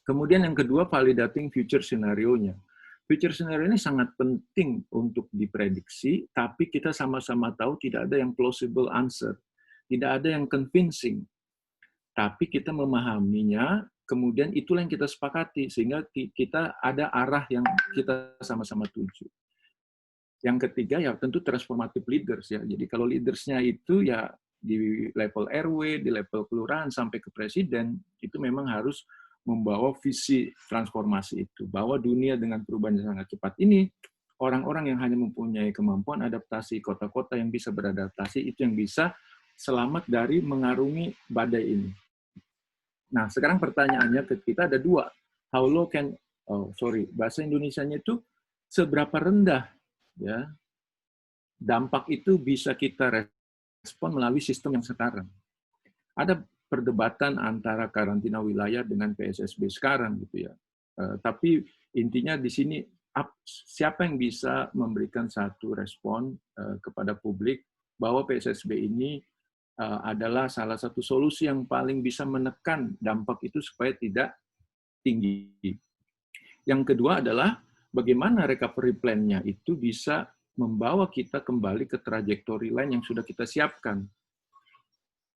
Kemudian yang kedua, validating future scenario-nya. Future scenario ini sangat penting untuk diprediksi, tapi kita sama-sama tahu tidak ada yang plausible answer. Tidak ada yang convincing. Tapi kita memahaminya, kemudian itulah yang kita sepakati, sehingga kita ada arah yang kita sama-sama tuju. Yang ketiga ya tentu transformative leaders ya. Jadi kalau leadersnya itu ya di level RW, di level kelurahan sampai ke presiden, itu memang harus membawa visi transformasi itu. Bahwa dunia dengan perubahan yang sangat cepat ini, orang-orang yang hanya mempunyai kemampuan adaptasi, kota-kota yang bisa beradaptasi, itu yang bisa selamat dari mengarungi badai ini. Nah, sekarang pertanyaannya ke kita ada dua. How low can, bahasa Indonesianya itu seberapa rendah ya dampak itu bisa kita respon melalui sistem yang sekarang. Ada perdebatan antara karantina wilayah dengan PSSB sekarang gitu ya. Tapi intinya di sini siapa yang bisa memberikan satu respon kepada publik bahwa PSSB ini adalah salah satu solusi yang paling bisa menekan dampak itu supaya tidak tinggi. Yang kedua adalah bagaimana recovery plan-nya itu bisa membawa kita kembali ke trajektori lain yang sudah kita siapkan.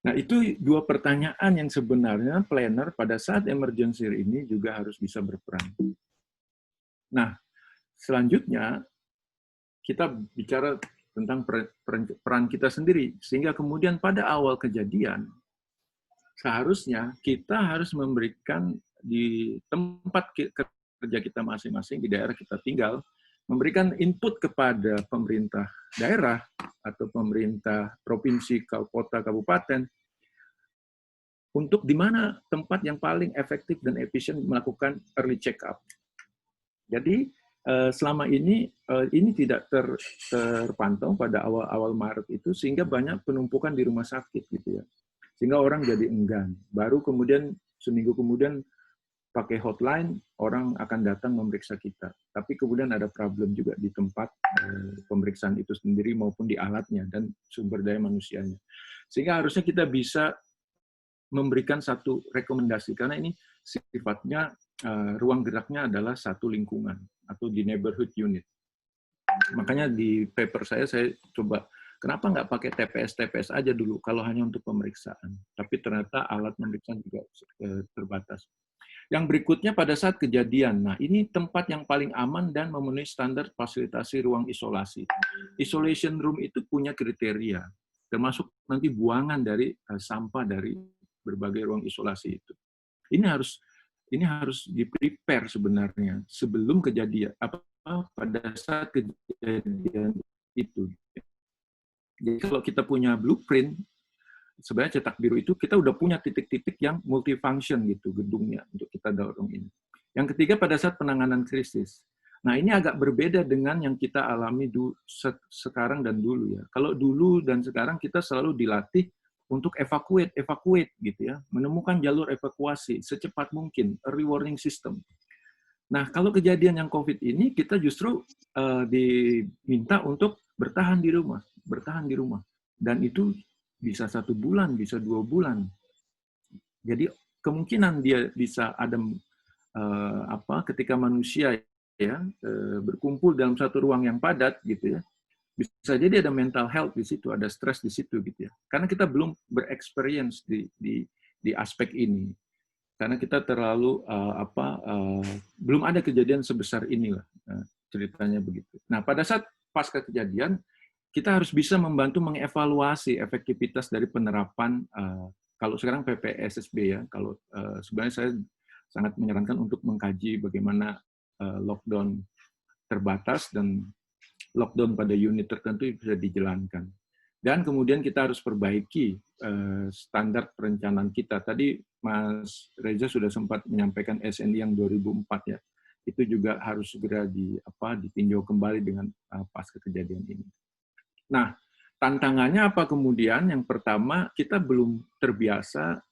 Nah, itu dua pertanyaan yang sebenarnya planner pada saat emergency ini juga harus bisa berperan. Nah, selanjutnya kita bicara tentang peran kita sendiri, sehingga kemudian pada awal kejadian, seharusnya kita harus memberikan di tempat kerja kita masing-masing, di daerah kita tinggal, memberikan input kepada pemerintah daerah atau pemerintah provinsi, kota, kabupaten, untuk di mana tempat yang paling efektif dan efisien melakukan early check-up. Jadi, selama ini tidak terpantau pada awal-awal Maret itu, sehingga banyak penumpukan di rumah sakit gitu ya. Sehingga orang jadi enggan. Baru kemudian, seminggu kemudian, pakai hotline, orang akan datang memeriksa kita. Tapi kemudian ada problem juga di tempat pemeriksaan itu sendiri maupun di alatnya dan sumber daya manusianya. Sehingga harusnya kita bisa memberikan satu rekomendasi, karena ini sifatnya ruang geraknya adalah satu lingkungan atau di neighborhood unit. Makanya di paper saya coba, kenapa nggak pakai TPS aja dulu kalau hanya untuk pemeriksaan. Tapi ternyata alat pemeriksaan juga terbatas. Yang berikutnya pada saat kejadian, nah ini tempat yang paling aman dan memenuhi standar fasilitasi ruang isolasi. Isolation room itu punya kriteria, termasuk nanti buangan dari sampah dari berbagai ruang isolasi itu. Ini harus di-prepare sebenarnya sebelum kejadian, pada saat kejadian itu. Jadi kalau kita punya blueprint, sebenarnya cetak biru itu kita udah punya titik-titik yang multifunction gitu gedungnya untuk kita dorong ini. Yang ketiga pada saat penanganan krisis. Nah, ini agak berbeda dengan yang kita alami sekarang dan dulu ya. Kalau dulu dan sekarang kita selalu dilatih untuk evacuate gitu ya, menemukan jalur evakuasi secepat mungkin, early warning system. Nah, kalau kejadian yang COVID ini kita justru diminta untuk bertahan di rumah. Dan itu bisa 1 bulan, bisa 2 bulan. Jadi kemungkinan dia bisa ketika manusia ya berkumpul dalam satu ruang yang padat gitu ya, bisa jadi ada mental health di situ, ada stres di situ gitu ya. Karena kita belum bereksperience di aspek ini. Karena kita terlalu belum ada kejadian sebesar inilah ceritanya begitu. Nah, pada saat pasca kejadian kita harus bisa membantu mengevaluasi efektivitas dari penerapan kalau sekarang PPSSB ya. Kalau sebenarnya saya sangat menyarankan untuk mengkaji bagaimana lockdown terbatas dan lockdown pada unit tertentu bisa dijalankan. Dan kemudian kita harus perbaiki standar perencanaan kita. Tadi Mas Reza sudah sempat menyampaikan SNI yang 2004 ya. Itu juga harus segera ditinjau kembali dengan pasca kejadian ini. Nah, tantangannya apa kemudian? Yang pertama, kita belum terbiasa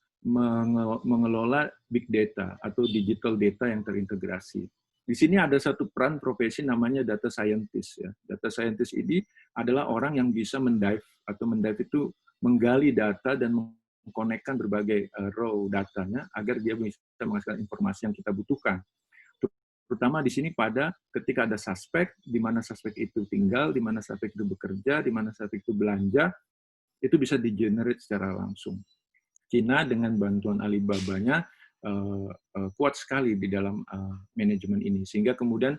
mengelola big data atau digital data yang terintegrasi. Di sini ada satu peran profesi namanya data scientist. Ya. Data scientist ini adalah orang yang bisa mendive, atau mendive itu menggali data dan mengkonekkan berbagai raw datanya agar dia bisa menghasilkan informasi yang kita butuhkan. Terutama di sini pada ketika ada suspek, di mana suspek itu tinggal, di mana suspek itu bekerja, di mana suspek itu belanja, itu bisa di-generate secara langsung. China dengan bantuan Alibaba-nya kuat sekali di dalam manajemen ini, sehingga kemudian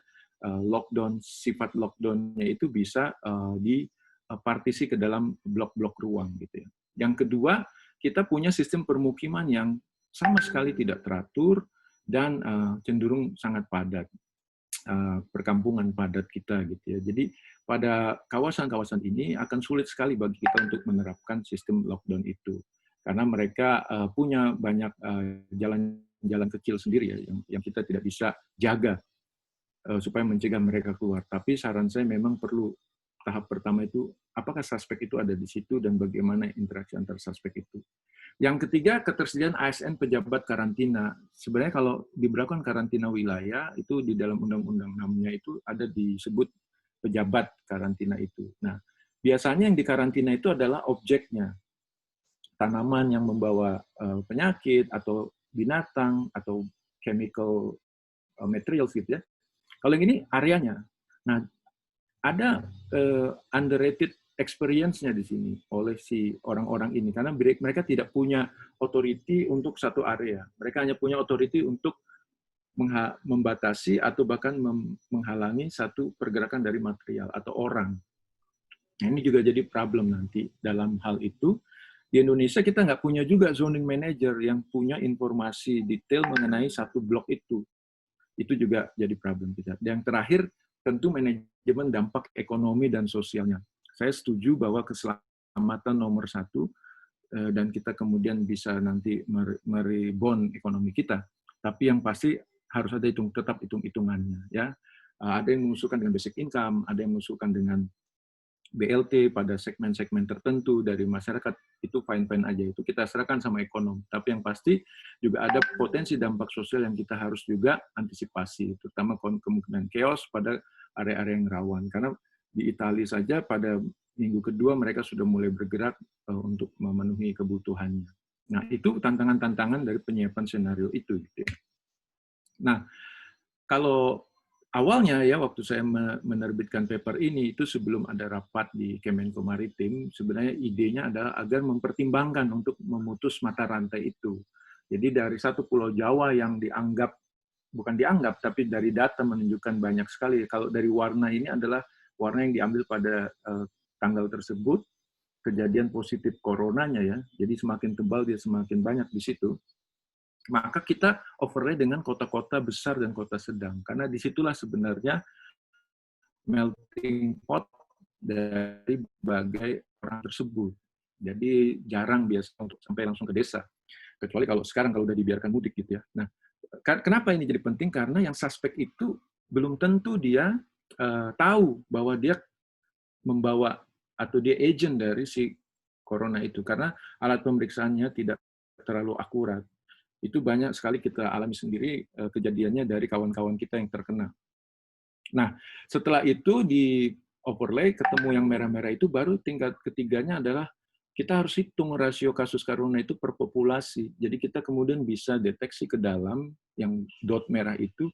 sifat lockdown-nya itu bisa dipartisi ke dalam blok-blok ruang gitu ya. Yang kedua, kita punya sistem permukiman yang sama sekali tidak teratur dan cenderung sangat padat, perkampungan padat kita gitu ya. Jadi pada kawasan-kawasan ini akan sulit sekali bagi kita untuk menerapkan sistem lockdown itu, karena mereka punya banyak jalan-jalan kecil sendiri ya yang kita tidak bisa jaga supaya mencegah mereka keluar. Tapi saran saya memang perlu tahap pertama itu apakah suspek itu ada di situ dan bagaimana interaksi antar suspek itu. Yang ketiga, ketersediaan ASN pejabat karantina. Sebenarnya kalau diberlakukan karantina wilayah, itu di dalam undang-undang namanya itu ada disebut pejabat karantina itu. Nah, biasanya yang dikarantina itu adalah objeknya. Tanaman yang membawa penyakit, atau binatang, atau chemical materials gitu ya. Kalau yang ini areanya. Nah, ada underrated experience-nya di sini oleh si orang-orang ini, karena mereka tidak punya authority untuk satu area. Mereka hanya punya authority untuk membatasi atau bahkan menghalangi satu pergerakan dari material atau orang. Nah, ini juga jadi problem nanti dalam hal itu. Di Indonesia kita nggak punya juga zoning manager yang punya informasi detail mengenai satu blok itu. Itu juga jadi problem kita. Dan yang terakhir, tentu manajemen dampak ekonomi dan sosialnya. Saya setuju bahwa keselamatan nomor satu, dan kita kemudian bisa nanti merebound ekonomi kita. Tapi yang pasti harus ada tetap hitung-hitungannya. Ya. Ada yang mengusulkan dengan basic income, ada yang mengusulkan dengan BLT pada segmen-segmen tertentu dari masyarakat, itu fine-fine aja. Itu kita serahkan sama ekonom. Tapi yang pasti juga ada potensi dampak sosial yang kita harus juga antisipasi, terutama kemungkinan chaos pada area-area yang rawan. Karena di Italia saja pada minggu kedua mereka sudah mulai bergerak untuk memenuhi kebutuhannya. Nah, itu tantangan-tantangan dari penyiapan senario itu. Gitu. Nah, kalau awalnya ya waktu saya menerbitkan paper ini, itu sebelum ada rapat di Kemenko Maritim, sebenarnya idenya adalah agar mempertimbangkan untuk memutus mata rantai itu. Jadi dari satu pulau Jawa yang bukan dianggap, tapi dari data menunjukkan banyak sekali. Kalau dari warna ini adalah warna yang diambil pada tanggal tersebut, kejadian positif coronanya ya. Jadi semakin tebal dia semakin banyak di situ. Maka kita overlay dengan kota-kota besar dan kota sedang. Karena disitulah sebenarnya melting pot dari berbagai orang tersebut. Jadi jarang biasa untuk sampai langsung ke desa. Kecuali kalau sekarang kalau udah dibiarkan mudik gitu ya. Nah, kenapa ini jadi penting? Karena yang suspek itu belum tentu dia tahu bahwa dia membawa atau dia agent dari si corona itu. Karena alat pemeriksaannya tidak terlalu akurat. Itu banyak sekali kita alami sendiri kejadiannya dari kawan-kawan kita yang terkena. Nah, setelah itu di overlay ketemu yang merah-merah itu, baru tingkat ketiganya adalah kita harus hitung rasio kasus corona itu per populasi. Jadi kita kemudian bisa deteksi ke dalam yang dot merah itu,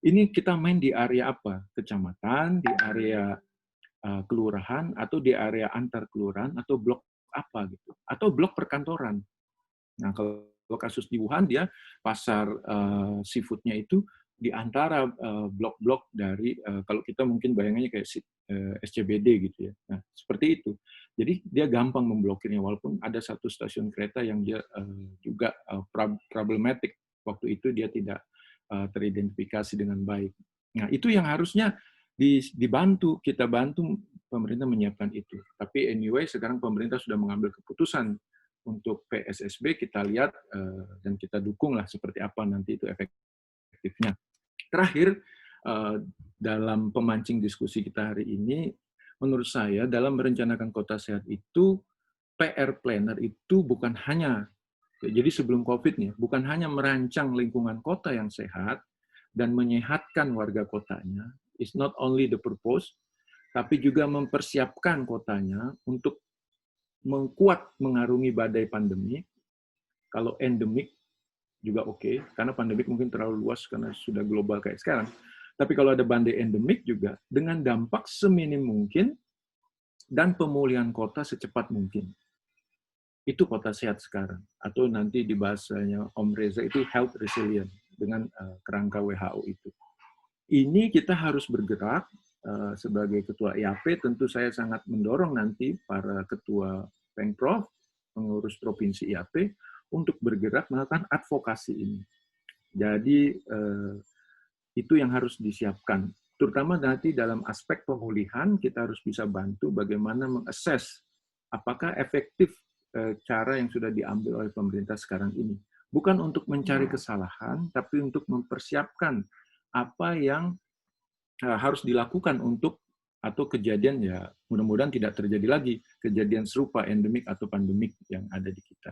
ini kita main di area apa? Kecamatan, di area kelurahan, atau di area antar kelurahan, atau blok apa gitu. Atau blok perkantoran. Nah, kalau kasus di Wuhan, dia pasar seafoodnya itu di antara blok-blok dari, kalau kita mungkin bayangannya kayak SCBD gitu ya. Nah, seperti itu. Jadi dia gampang memblokirnya, walaupun ada satu stasiun kereta yang dia juga problematik. Waktu itu dia tidak teridentifikasi dengan baik. Nah, itu yang harusnya dibantu, kita bantu pemerintah menyiapkan itu. Tapi anyway, sekarang pemerintah sudah mengambil keputusan untuk PSSB, kita lihat dan kita dukung lah seperti apa nanti itu efektifnya. Terakhir, dalam pemancing diskusi kita hari ini, menurut saya dalam merencanakan kota sehat itu, PR planner itu bukan hanya, jadi sebelum COVID nih, bukan hanya merancang lingkungan kota yang sehat dan menyehatkan warga kotanya, it's not only the purpose, tapi juga mempersiapkan kotanya untuk kuat mengarungi badai pandemi. Kalau endemik juga oke, karena pandemik mungkin terlalu luas karena sudah global kayak sekarang. Tapi kalau ada badai endemik juga, dengan dampak seminim mungkin dan pemulihan kota secepat mungkin. Itu kota sehat sekarang. Atau nanti di bahasanya Om Reza itu health resilient dengan kerangka WHO itu. Ini kita harus bergerak sebagai ketua IAP, tentu saya sangat mendorong nanti para ketua Pengprov, pengurus provinsi IAP, untuk bergerak melakukan advokasi ini. Jadi itu yang harus disiapkan. Terutama nanti dalam aspek pemulihan, kita harus bisa bantu bagaimana mengakses apakah efektif cara yang sudah diambil oleh pemerintah sekarang ini. Bukan untuk mencari kesalahan, tapi untuk mempersiapkan apa yang harus dilakukan untuk, atau kejadian, ya mudah-mudahan tidak terjadi lagi kejadian serupa endemik atau pandemik yang ada di kita.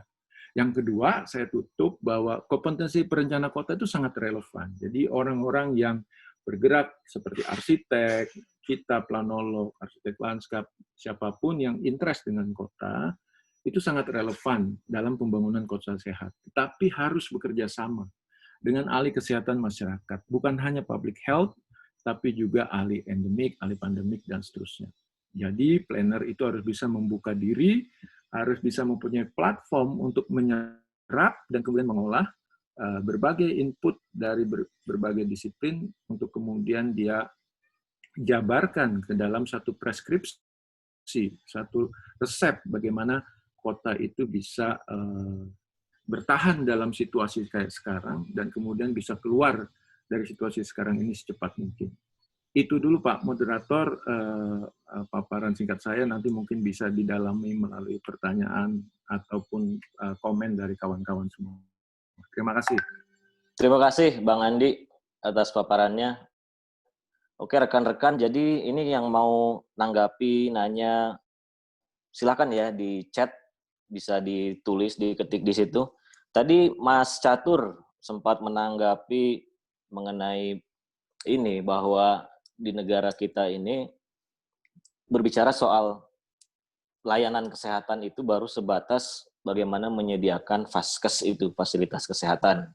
Yang kedua, saya tutup bahwa kompetensi perencana kota itu sangat relevan. Jadi orang-orang yang bergerak seperti arsitek, kita planolog, arsitek lanskap, siapapun yang interest dengan kota, itu sangat relevan dalam pembangunan kota sehat. Tapi harus bekerja sama dengan ahli kesehatan masyarakat. Bukan hanya public health, tapi juga ahli endemik, ahli pandemik, dan seterusnya. Jadi planner itu harus bisa membuka diri, harus bisa mempunyai platform untuk menyerap dan kemudian mengolah berbagai input dari berbagai disiplin untuk kemudian dia jabarkan ke dalam satu preskripsi, satu resep bagaimana kota itu bisa bertahan dalam situasi kayak sekarang dan kemudian bisa keluar dari situasi sekarang ini secepat mungkin. Itu dulu Pak Moderator, paparan singkat saya, nanti mungkin bisa didalami melalui pertanyaan ataupun komen dari kawan-kawan semua. Terima kasih. Terima kasih Bang Andi atas paparannya. Oke rekan-rekan, jadi ini yang mau nanggapi, nanya, silakan ya di chat, bisa ditulis, diketik di situ. Tadi Mas Catur sempat menanggapi mengenai ini, bahwa di negara kita ini berbicara soal layanan kesehatan itu baru sebatas bagaimana menyediakan Vaskes itu, fasilitas kesehatan.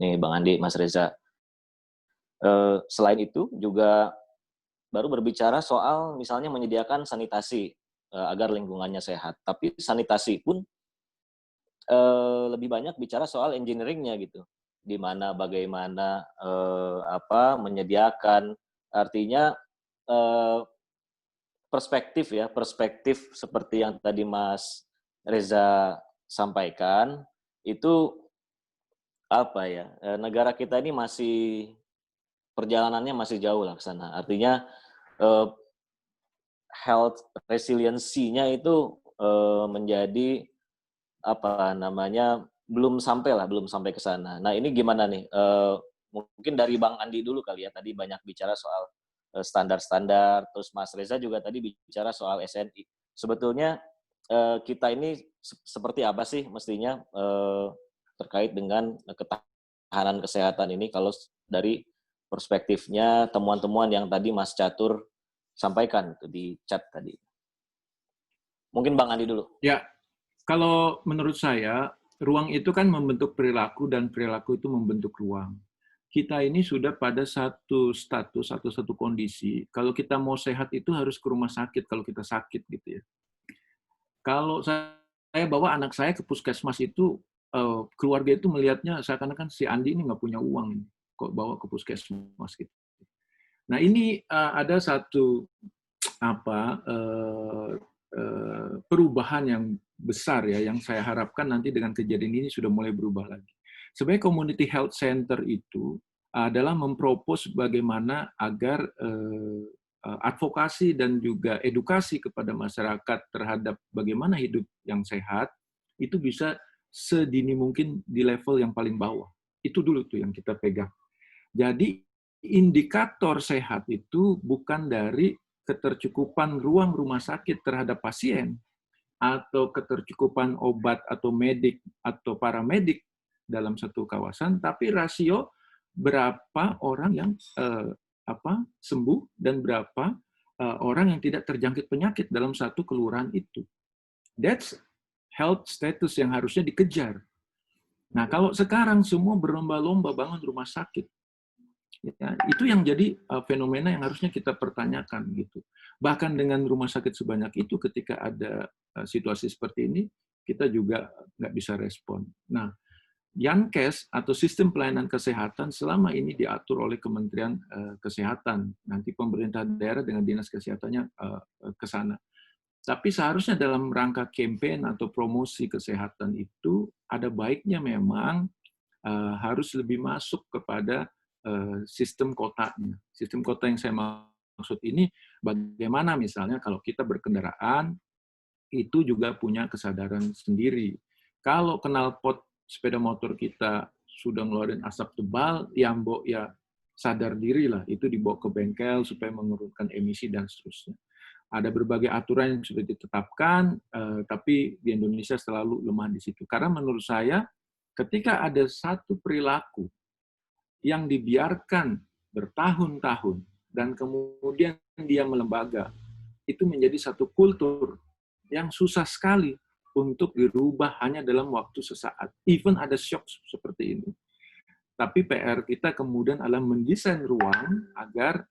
Nih Bang Andi, Mas Reza. Selain itu juga baru berbicara soal misalnya menyediakan sanitasi agar lingkungannya sehat. Tapi sanitasi pun lebih banyak bicara soal engineering-nya gitu. Di mana bagaimana menyediakan, artinya perspektif seperti yang tadi Mas Reza sampaikan, itu negara kita ini masih perjalanannya masih jauh lah ke sana. Artinya health resiliency-nya itu menjadi belum sampai ke sana. Nah, ini gimana nih? Mungkin dari Bang Andi dulu kali ya, tadi banyak bicara soal standar-standar, terus Mas Reza juga tadi bicara soal SNI. Sebetulnya kita ini seperti apa sih mestinya terkait dengan ketahanan kesehatan ini, kalau dari perspektifnya temuan-temuan yang tadi Mas Catur sampaikan di chat tadi. Mungkin Bang Andi dulu. Ya, Kalau menurut saya, ruang itu kan membentuk perilaku dan perilaku itu membentuk ruang. Kita ini sudah pada satu status atau satu kondisi, kalau kita mau sehat itu harus ke rumah sakit kalau kita sakit gitu ya. Kalau saya bawa anak saya ke puskesmas itu, keluarga itu melihatnya seakan-akan si Andi ini nggak punya uang, kok bawa ke puskesmas gitu. Nah ini ada satu perubahan yang besar ya, yang saya harapkan nanti dengan kejadian ini sudah mulai berubah lagi. Sebenarnya community health center itu adalah mempropos bagaimana agar advokasi dan juga edukasi kepada masyarakat terhadap bagaimana hidup yang sehat itu bisa sedini mungkin di level yang paling bawah. Itu dulu tuh yang kita pegang. Jadi indikator sehat itu bukan dari ketercukupan ruang rumah sakit terhadap pasien atau ketercukupan obat atau medik atau paramedik dalam satu kawasan, tapi rasio berapa orang yang sembuh dan berapa orang yang tidak terjangkit penyakit dalam satu kelurahan itu. That's health status yang harusnya dikejar. Nah, kalau sekarang semua berlomba-lomba bangun rumah sakit, ya, itu yang jadi fenomena yang harusnya kita pertanyakan gitu. Bahkan dengan rumah sakit sebanyak itu, ketika ada situasi seperti ini, kita juga nggak bisa respon. Nah, Yankes atau sistem pelayanan kesehatan selama ini diatur oleh Kementerian Kesehatan. Nanti pemerintah daerah dengan dinas kesehatannya ke sana. Tapi seharusnya dalam rangka campaign atau promosi kesehatan itu ada baiknya memang harus lebih masuk kepada sistem kotanya. Sistem kota yang saya maksud ini bagaimana misalnya kalau kita berkendaraan itu juga punya kesadaran sendiri. Kalau knalpot sepeda motor kita sudah ngeluarin asap tebal, ya mbok ya sadar diri lah, itu dibawa ke bengkel supaya menurunkan emisi dan seterusnya. Ada berbagai aturan yang sudah ditetapkan, tapi di Indonesia selalu lemah di situ. Karena menurut saya, ketika ada satu perilaku yang dibiarkan bertahun-tahun dan kemudian dia melembaga, itu menjadi satu kultur yang susah sekali untuk dirubah hanya dalam waktu sesaat. Even ada shock seperti ini. Tapi PR kita kemudian adalah mendesain ruang agar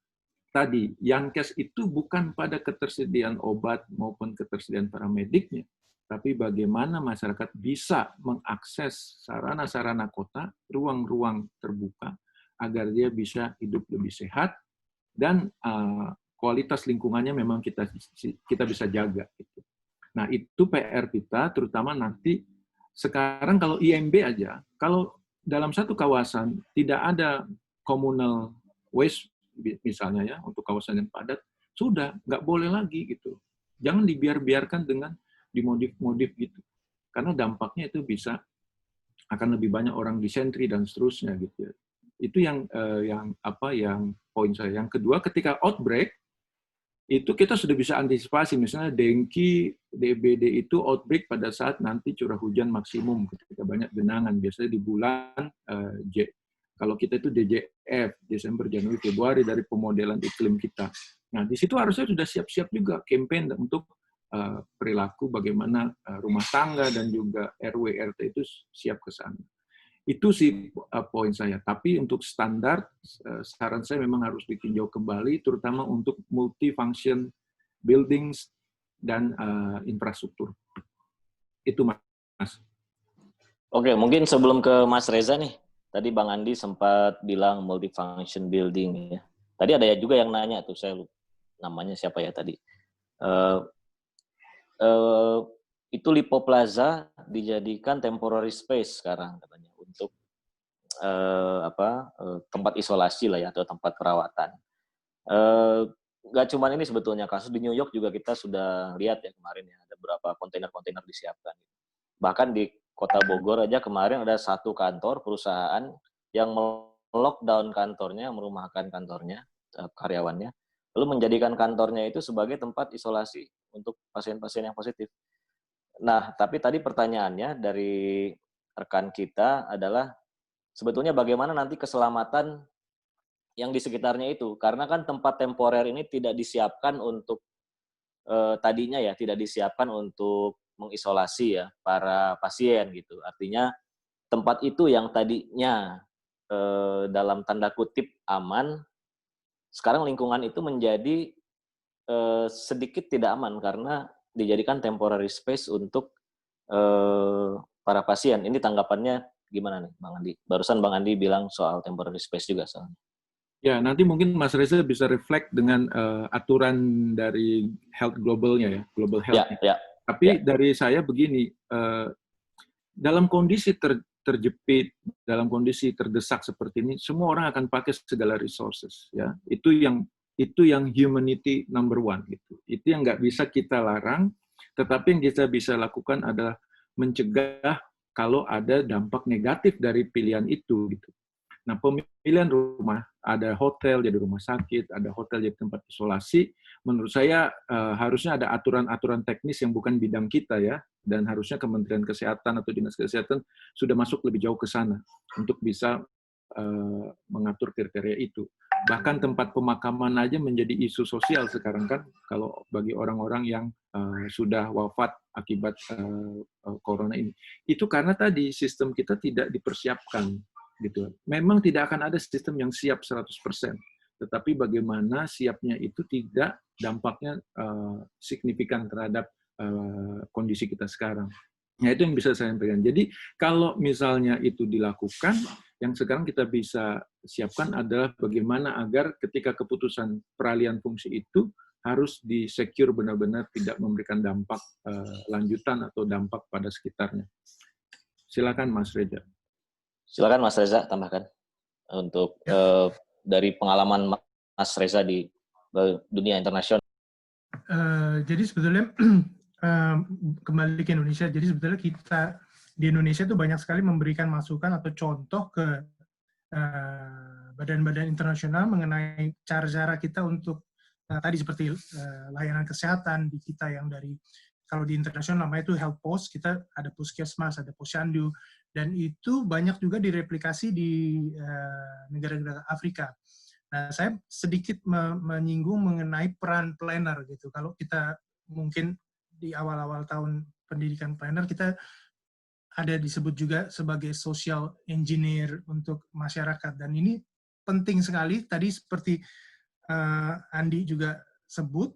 tadi, Yankes itu bukan pada ketersediaan obat maupun ketersediaan paramediknya, tapi bagaimana masyarakat bisa mengakses sarana-sarana kota, ruang-ruang terbuka, agar dia bisa hidup lebih sehat, dan kualitas lingkungannya memang kita bisa jaga. Nah, itu PR kita, terutama nanti, sekarang kalau IMB aja, kalau dalam satu kawasan tidak ada communal waste, misalnya ya, untuk kawasan yang padat, sudah, nggak boleh lagi gitu. Jangan dibiarkan dengan dimodif-modif gitu. Karena dampaknya itu bisa akan lebih banyak orang disentri dan seterusnya gitu ya. Itu yang poin saya. Yang kedua, ketika outbreak, itu kita sudah bisa antisipasi. Misalnya DBD itu outbreak pada saat nanti curah hujan maksimum ketika banyak genangan. Biasanya di bulan kalau kita itu DJF, Desember, Januari, Februari dari pemodelan iklim kita. Nah, di situ harusnya sudah siap-siap juga campaign untuk perilaku bagaimana rumah tangga dan juga RW, RT itu siap ke sana. Itu sih poin saya. Tapi untuk standar, saran saya memang harus ditinjau kembali, terutama untuk multifunction buildings dan infrastruktur. Itu, Mas. Oke, mungkin sebelum ke Mas Reza nih, tadi Bang Andi sempat bilang multifunction building ya. Tadi ada juga yang nanya tuh, saya lupa namanya siapa ya tadi. Itu Lipo Plaza dijadikan temporary space sekarang katanya untuk tempat isolasi lah ya, atau tempat perawatan. Nggak cuma ini sebetulnya, kasus di New York juga kita sudah lihat ya kemarin ya, ada beberapa kontainer-kontainer disiapkan. Bahkan di Kota Bogor aja kemarin ada satu kantor perusahaan yang melockdown kantornya, merumahkan kantornya, karyawannya, lalu menjadikan kantornya itu sebagai tempat isolasi untuk pasien-pasien yang positif. Nah, tapi tadi pertanyaannya dari rekan kita adalah sebetulnya bagaimana nanti keselamatan yang di sekitarnya itu, karena kan tempat temporer ini tidak disiapkan untuk tadinya ya, tidak disiapkan untuk mengisolasi ya para pasien gitu. Artinya tempat itu yang tadinya dalam tanda kutip aman, sekarang lingkungan itu menjadi sedikit tidak aman karena dijadikan temporary space untuk para pasien. Ini tanggapannya gimana nih, Bang Andi? Barusan Bang Andi bilang soal temporary space juga soalnya. Ya, nanti mungkin Mas Reza bisa reflect dengan aturan dari health globalnya ya, global health. Ya. Tapi dari saya begini, dalam kondisi terjepit, dalam kondisi terdesak seperti ini, semua orang akan pakai segala resources, ya. Itu yang humanity number one gitu. Itu yang nggak bisa kita larang, tetapi yang kita bisa lakukan adalah mencegah kalau ada dampak negatif dari pilihan itu gitu. Nah, pemilihan rumah, ada hotel jadi rumah sakit, ada hotel jadi tempat isolasi, menurut saya harusnya ada aturan-aturan teknis yang bukan bidang kita ya, dan harusnya Kementerian Kesehatan atau Dinas Kesehatan sudah masuk lebih jauh ke sana untuk bisa mengatur kriteria itu. Bahkan tempat pemakaman aja menjadi isu sosial sekarang kan, kalau bagi orang-orang yang sudah wafat akibat corona ini. Itu karena tadi sistem kita tidak dipersiapkan. Gitu. Memang tidak akan ada sistem yang siap 100%, tetapi bagaimana siapnya itu tidak dampaknya signifikan terhadap kondisi kita sekarang. Nah, itu yang bisa saya sampaikan. Jadi, kalau misalnya itu dilakukan, yang sekarang kita bisa siapkan adalah bagaimana agar ketika keputusan peralihan fungsi itu harus di-secure benar-benar tidak memberikan dampak lanjutan atau dampak pada sekitarnya. Silakan Mas Reza. Silakan Mas Reza tambahkan untuk dari pengalaman Mas Reza di dunia internasional. Jadi sebetulnya kembali ke Indonesia. Jadi sebetulnya kita di Indonesia itu banyak sekali memberikan masukan atau contoh ke badan-badan internasional mengenai cara-cara kita untuk tadi seperti layanan kesehatan di kita yang dari kalau di internasional namanya itu health post, kita ada puskesmas, ada posyandu, dan itu banyak juga direplikasi di negara-negara Afrika. Nah, saya sedikit menyinggung mengenai peran planner gitu. Kalau kita mungkin di awal-awal tahun pendidikan planner, kita ada disebut juga sebagai social engineer untuk masyarakat. Dan ini penting sekali, tadi seperti Andi juga sebut,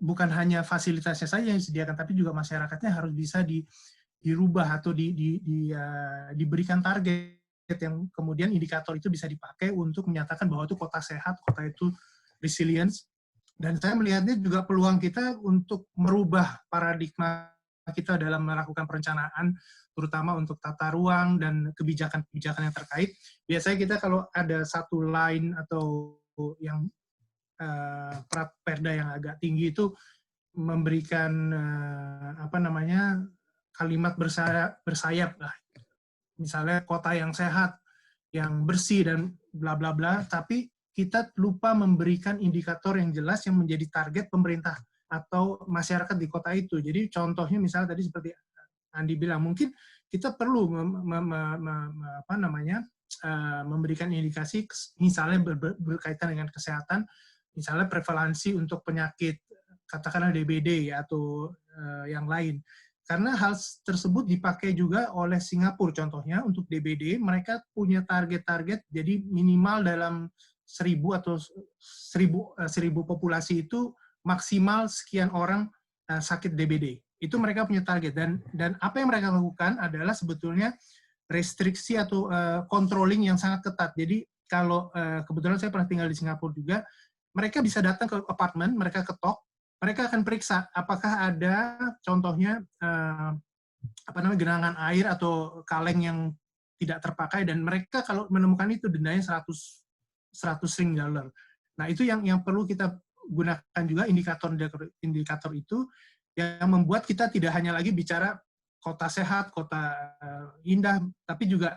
bukan hanya fasilitasnya saja yang disediakan, tapi juga masyarakatnya harus bisa dirubah atau diberikan target yang kemudian indikator itu bisa dipakai untuk menyatakan bahwa itu kota sehat, kota itu resilience. Dan saya melihatnya juga peluang kita untuk merubah paradigma kita dalam melakukan perencanaan, terutama untuk tata ruang dan kebijakan-kebijakan yang terkait. Biasanya kita kalau ada satu line atau yang perda yang agak tinggi itu memberikan kalimat bersayap lah. Misalnya kota yang sehat, yang bersih dan bla bla bla, tapi kita lupa memberikan indikator yang jelas yang menjadi target pemerintah atau masyarakat di kota itu. Jadi contohnya misalnya tadi seperti Andi bilang, mungkin kita perlu memberikan indikasi misalnya berkaitan dengan kesehatan, misalnya prevalensi untuk penyakit katakanlah DBD atau yang lain. Karena hal tersebut dipakai juga oleh Singapura contohnya untuk DBD, mereka punya target-target, jadi minimal dalam 1.000 atau 1.000 populasi itu maksimal sekian orang sakit DBD. Itu mereka punya target, dan apa yang mereka lakukan adalah sebetulnya restriksi atau controlling yang sangat ketat. Jadi kalau kebetulan saya pernah tinggal di Singapura juga, mereka bisa datang ke apartemen, mereka ketok, mereka akan periksa apakah ada contohnya genangan air atau kaleng yang tidak terpakai, dan mereka kalau menemukan itu dendanya $100. Nah, itu yang perlu kita gunakan juga indikator itu yang membuat kita tidak hanya lagi bicara kota sehat, kota indah, tapi juga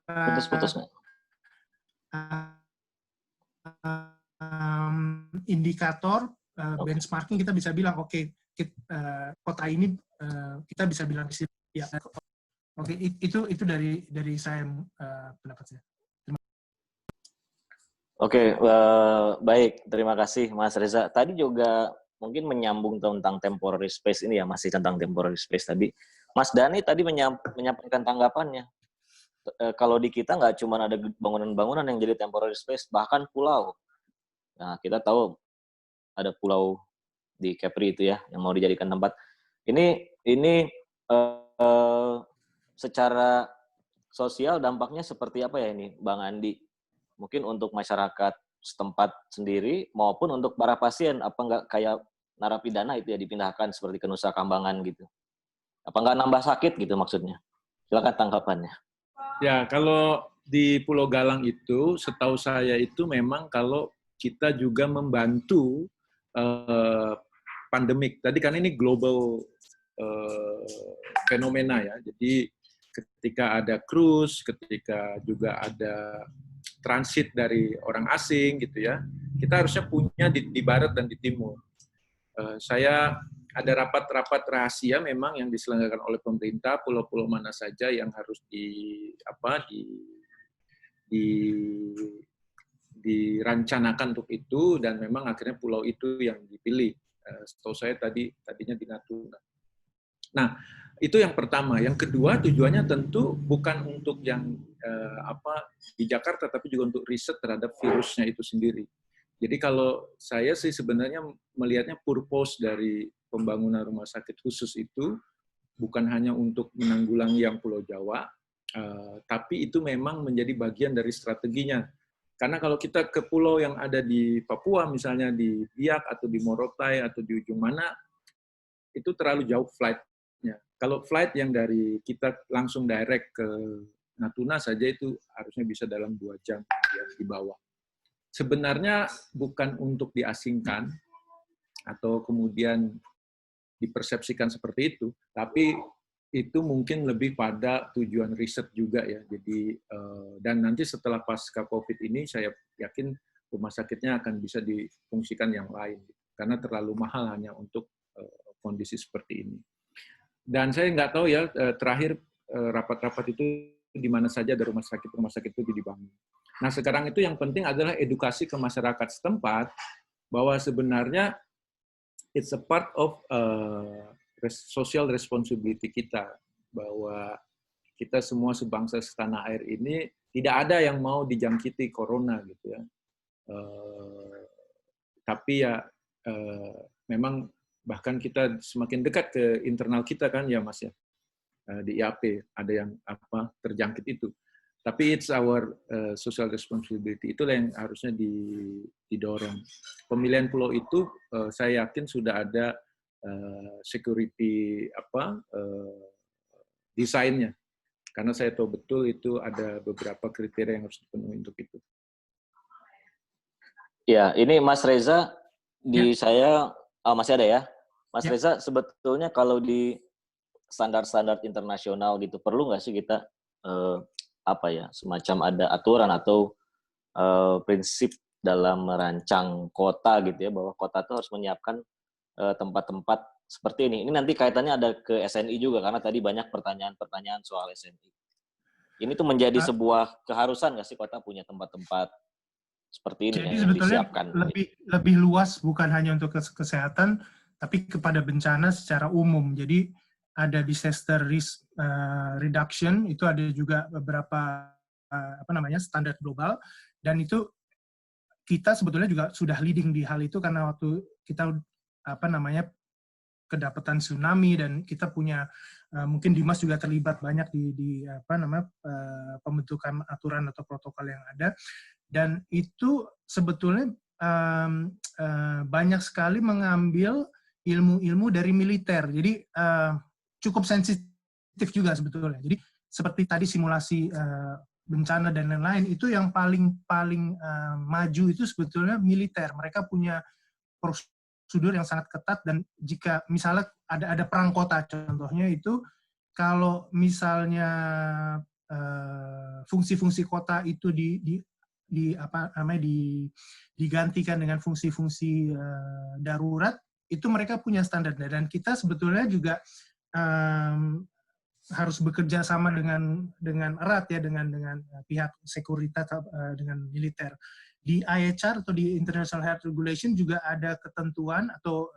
Putus-putus nggak? Indikator benchmarking kita bisa bilang oke, kota ini kita bisa bilang ya oke, itu dari saya pendapat saya. Oke, baik. Terima kasih Mas Reza. Tadi juga mungkin menyambung tentang temporary space ini ya, masih tentang temporary space tadi. Mas Dhani tadi menyampaikan tanggapannya. Kalau di kita nggak cuma ada bangunan-bangunan yang jadi temporary space, bahkan pulau. Nah, kita tahu ada pulau di Kepri itu ya, yang mau dijadikan tempat. Ini secara sosial dampaknya seperti apa ya ini, Bang Andi? Mungkin untuk masyarakat setempat sendiri maupun untuk para pasien, apa nggak kayak narapidana itu ya dipindahkan seperti ke Nusa Kambangan gitu? Apa nggak nambah sakit gitu maksudnya? Silakan tanggapannya. Ya, kalau di Pulau Galang itu, setahu saya itu memang kalau kita juga membantu pandemik. Tadi kan ini global fenomena ya. Jadi ketika ada cruise, ketika juga ada transit dari orang asing gitu ya, kita harusnya punya di barat dan di timur. Saya ada rapat-rapat rahasia memang yang diselenggarakan oleh pemerintah, pulau-pulau mana saja yang harus dirancanakan untuk itu, dan memang akhirnya pulau itu yang dipilih. Setahu saya tadinya di Natuna. Nah, itu yang pertama. Yang kedua, tujuannya tentu bukan untuk yang di Jakarta, tapi juga untuk riset terhadap virusnya itu sendiri. Jadi kalau saya sih sebenarnya melihatnya purpose dari pembangunan rumah sakit khusus itu bukan hanya untuk menanggulangi yang Pulau Jawa, tapi itu memang menjadi bagian dari strateginya. Karena kalau kita ke pulau yang ada di Papua, misalnya di Biak atau di Morotai atau di ujung mana, itu terlalu jauh flight-nya. Kalau flight yang dari kita langsung direct ke Natuna saja itu harusnya bisa dalam 2 jam ya, di bawah. Sebenarnya bukan untuk diasingkan atau kemudian dipersepsikan seperti itu, tapi itu mungkin lebih pada tujuan riset juga ya. Jadi dan nanti setelah pasca COVID ini saya yakin rumah sakitnya akan bisa difungsikan yang lain karena terlalu mahal hanya untuk kondisi seperti ini. Dan saya nggak tahu ya terakhir rapat-rapat itu di mana saja ada rumah sakit itu dibangun. Nah, sekarang itu yang penting adalah edukasi ke masyarakat setempat bahwa sebenarnya it's a part of social responsibility kita, bahwa kita semua sebangsa setanah air ini tidak ada yang mau dijangkiti corona gitu ya. Tapi ya memang bahkan kita semakin dekat ke internal kita kan ya Mas ya. Di IAP ada yang terjangkit itu. Tapi it's our social responsibility. Itulah yang harusnya didorong. Pemilihan pulau itu saya yakin sudah ada security desainnya. Karena saya tahu betul itu ada beberapa kriteria yang harus dipenuhi untuk itu. Ya, ini Mas Reza saya masih ada ya. Mas Reza, sebetulnya kalau di standar-standar internasional gitu perlu nggak sih kita semacam ada aturan atau prinsip dalam merancang kota gitu ya, bahwa kota itu harus menyiapkan tempat-tempat seperti ini. Ini nanti kaitannya ada ke SNI juga karena tadi banyak pertanyaan-pertanyaan soal SNI. Ini tuh menjadi sebuah keharusan nggak sih kota punya tempat-tempat seperti ini jadi yang sebetulnya disiapkan? lebih luas, bukan hanya untuk kesehatan, tapi kepada bencana secara umum. Jadi ada disaster risk reduction, itu ada juga beberapa standar global, dan itu kita sebetulnya juga sudah leading di hal itu karena waktu kita kedapatan tsunami dan kita punya mungkin Dimas juga terlibat banyak di pembentukan aturan atau protokol yang ada, dan itu sebetulnya banyak sekali mengambil ilmu-ilmu dari militer. Jadi cukup sensitif juga sebetulnya. Jadi seperti tadi simulasi bencana dan lain-lain, itu yang paling maju itu sebetulnya militer. Mereka punya prosedur yang sangat ketat, dan jika misalnya ada perang kota contohnya itu, kalau misalnya fungsi-fungsi kota itu digantikan dengan fungsi-fungsi darurat, itu mereka punya standar, dan kita sebetulnya juga harus bekerja sama dengan erat ya dengan pihak sekuritas dengan militer. di IHR atau di International Health Regulation juga ada ketentuan atau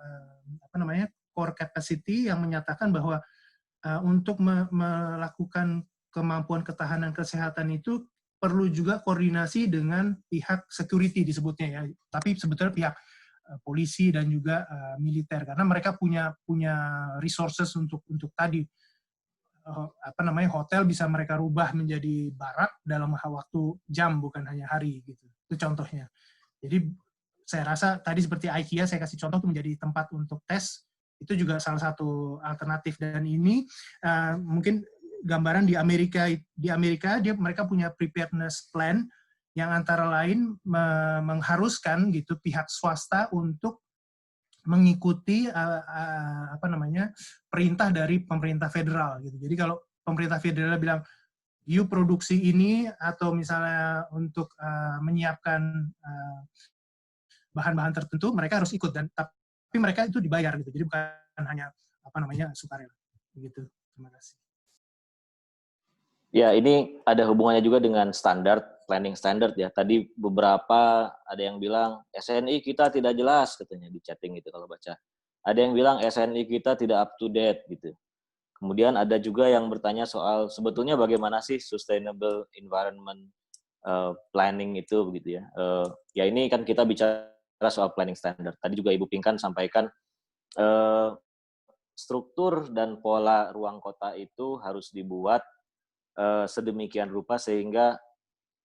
core capacity yang menyatakan bahwa untuk melakukan kemampuan ketahanan kesehatan itu perlu juga koordinasi dengan pihak security disebutnya ya, tapi sebetulnya pihak polisi dan juga militer, karena mereka punya resources untuk tadi hotel bisa mereka rubah menjadi barak dalam waktu jam, bukan hanya hari gitu. Itu contohnya. Jadi saya rasa tadi seperti IKEA saya kasih contoh itu menjadi tempat untuk tes, itu juga salah satu alternatif. Dan ini mungkin gambaran di Amerika mereka punya preparedness plan yang antara lain mengharuskan gitu pihak swasta untuk mengikuti perintah dari pemerintah federal gitu. Jadi kalau pemerintah federal bilang you produksi ini, atau misalnya untuk menyiapkan bahan-bahan tertentu, mereka harus ikut, dan tapi mereka itu dibayar gitu. Jadi bukan hanya sukarela gitu. Terima kasih. Ya, ini ada hubungannya juga dengan planning standard ya. Tadi beberapa ada yang bilang SNI kita tidak jelas katanya di chatting gitu kalau baca. Ada yang bilang SNI kita tidak up to date gitu. Kemudian ada juga yang bertanya soal sebetulnya bagaimana sih sustainable environment planning itu begitu ya. Ya ini kan kita bicara soal planning standard. Tadi juga Ibu Pinkan sampaikan struktur dan pola ruang kota itu harus dibuat sedemikian rupa sehingga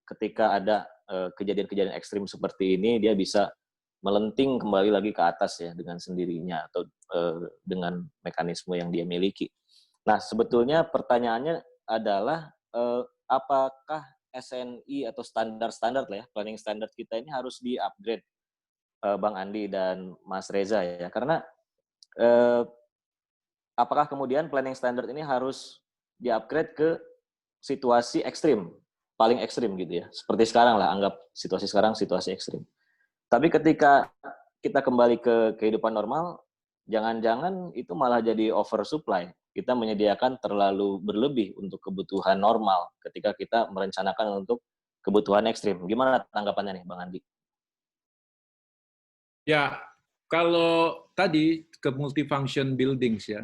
ketika ada kejadian-kejadian ekstrim seperti ini dia bisa melenting kembali lagi ke atas ya dengan sendirinya atau dengan mekanisme yang dia miliki. Nah, sebetulnya pertanyaannya adalah apakah SNI atau standar-standar lah ya, planning standard kita ini harus di-upgrade, Bang Andi dan Mas Reza ya. Karena apakah kemudian planning standard ini harus di-upgrade ke situasi ekstrim, paling ekstrim gitu ya. Seperti sekarang lah, anggap situasi sekarang situasi ekstrim. Tapi ketika kita kembali ke kehidupan normal, jangan-jangan itu malah jadi oversupply. Kita menyediakan terlalu berlebih untuk kebutuhan normal ketika kita merencanakan untuk kebutuhan ekstrim. Gimana tanggapannya nih, Bang Andi? Ya, kalau tadi ke multifunction buildings ya,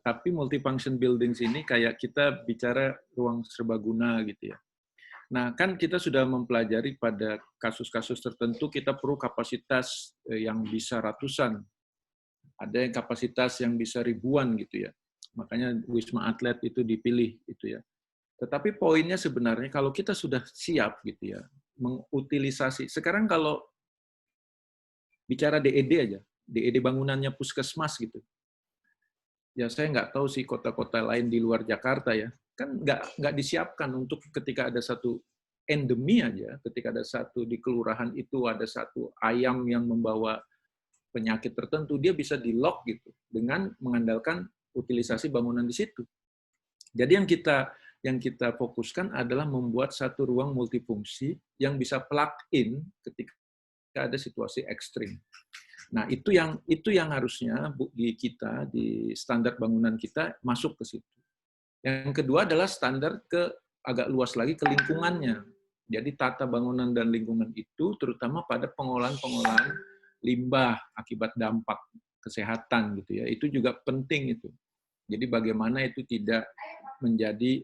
tapi multifunction buildings ini kayak kita bicara ruang serbaguna gitu ya. Nah, kan kita sudah mempelajari pada kasus-kasus tertentu kita perlu kapasitas yang bisa ratusan. Ada yang kapasitas yang bisa ribuan gitu ya. Makanya Wisma Atlet itu dipilih itu ya. Tetapi poinnya sebenarnya kalau kita sudah siap gitu ya, mengutilisasi. Sekarang kalau bicara DED aja, DED bangunannya puskesmas gitu. Ya saya nggak tahu sih kota-kota lain di luar Jakarta ya, kan nggak disiapkan untuk ketika ada satu endemi aja, ketika ada satu di kelurahan itu ada satu ayam yang membawa penyakit tertentu, dia bisa di-lock gitu dengan mengandalkan utilisasi bangunan di situ. Jadi yang kita fokuskan adalah membuat satu ruang multifungsi yang bisa plug-in ketika ada situasi ekstrim. Nah, itu yang harusnya di kita, di standar bangunan kita masuk ke situ. Yang kedua adalah standar agak luas lagi ke lingkungannya. Jadi tata bangunan dan lingkungan itu terutama pada pengolahan limbah akibat dampak kesehatan gitu ya. Itu juga penting itu. Jadi bagaimana itu tidak menjadi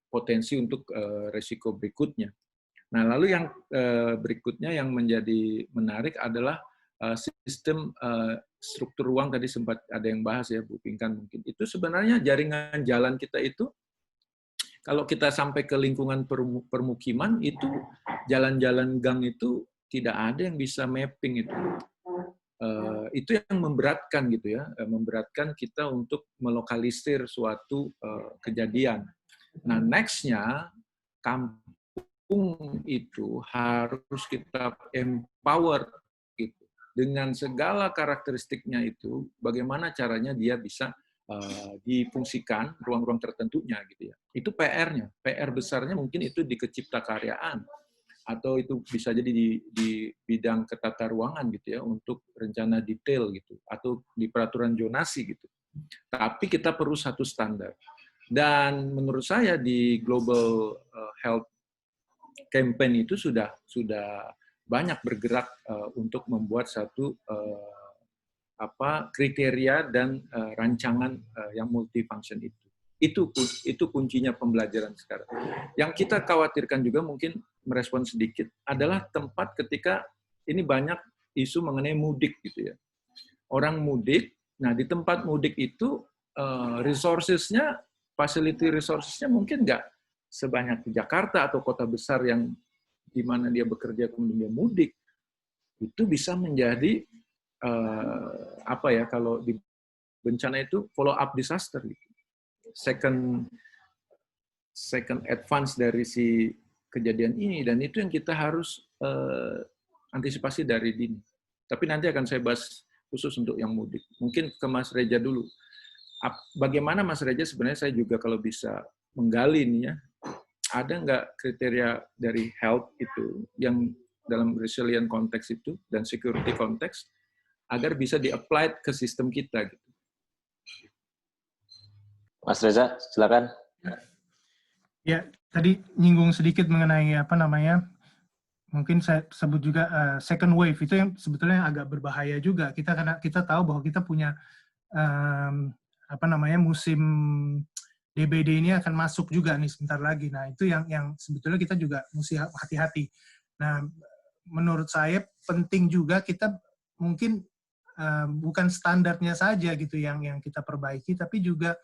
potensi untuk resiko berikutnya. Nah, lalu yang berikutnya yang menjadi menarik adalah sistem struktur ruang, tadi sempat ada yang bahas ya, Bu Pinkan mungkin. Itu sebenarnya jaringan jalan kita itu, kalau kita sampai ke lingkungan permukiman, itu jalan-jalan gang itu tidak ada yang bisa mapping itu. Itu yang memberatkan gitu ya, memberatkan kita untuk melokalisir suatu kejadian. Nah, next-nya, kampung itu harus kita empower gitu dengan segala karakteristiknya itu, bagaimana caranya dia bisa difungsikan ruang-ruang tertentunya gitu ya. Itu PR-nya, PR besarnya mungkin itu di keciptakaryaan atau itu bisa jadi di bidang ketata ruangan gitu ya untuk rencana detail gitu atau di peraturan zonasi gitu. Tapi kita perlu satu standar. Dan menurut saya di global health campaign itu sudah banyak bergerak untuk membuat satu kriteria dan rancangan yang multifunction itu. Itu kuncinya pembelajaran sekarang. Yang kita khawatirkan juga mungkin merespon sedikit adalah tempat ketika ini banyak isu mengenai mudik gitu ya. Orang mudik, nah di tempat mudik itu resources-nya, facility resources-nya mungkin nggak sebanyak di Jakarta atau kota besar yang di mana dia bekerja kemudian dia mudik. Itu bisa menjadi kalau di bencana itu follow up disaster gitu. Second advance dari si kejadian ini, dan itu yang kita harus antisipasi dari dini. Tapi nanti akan saya bahas khusus untuk yang mudik. Mungkin ke Mas Reja dulu. Bagaimana Mas Reja sebenarnya saya juga kalau bisa menggali ini ya, ada nggak kriteria dari health itu yang dalam resilient konteks itu dan security konteks agar bisa di-applied ke sistem kita gitu. Mas Reza, silakan. Ya, tadi nyinggung sedikit mengenai mungkin saya sebut juga second wave itu yang sebetulnya agak berbahaya juga. Karena kita tahu bahwa kita punya musim DBD ini akan masuk juga nih sebentar lagi. Nah, itu yang sebetulnya kita juga mesti hati-hati. Nah, menurut saya penting juga kita mungkin bukan standarnya saja gitu yang kita perbaiki, tapi juga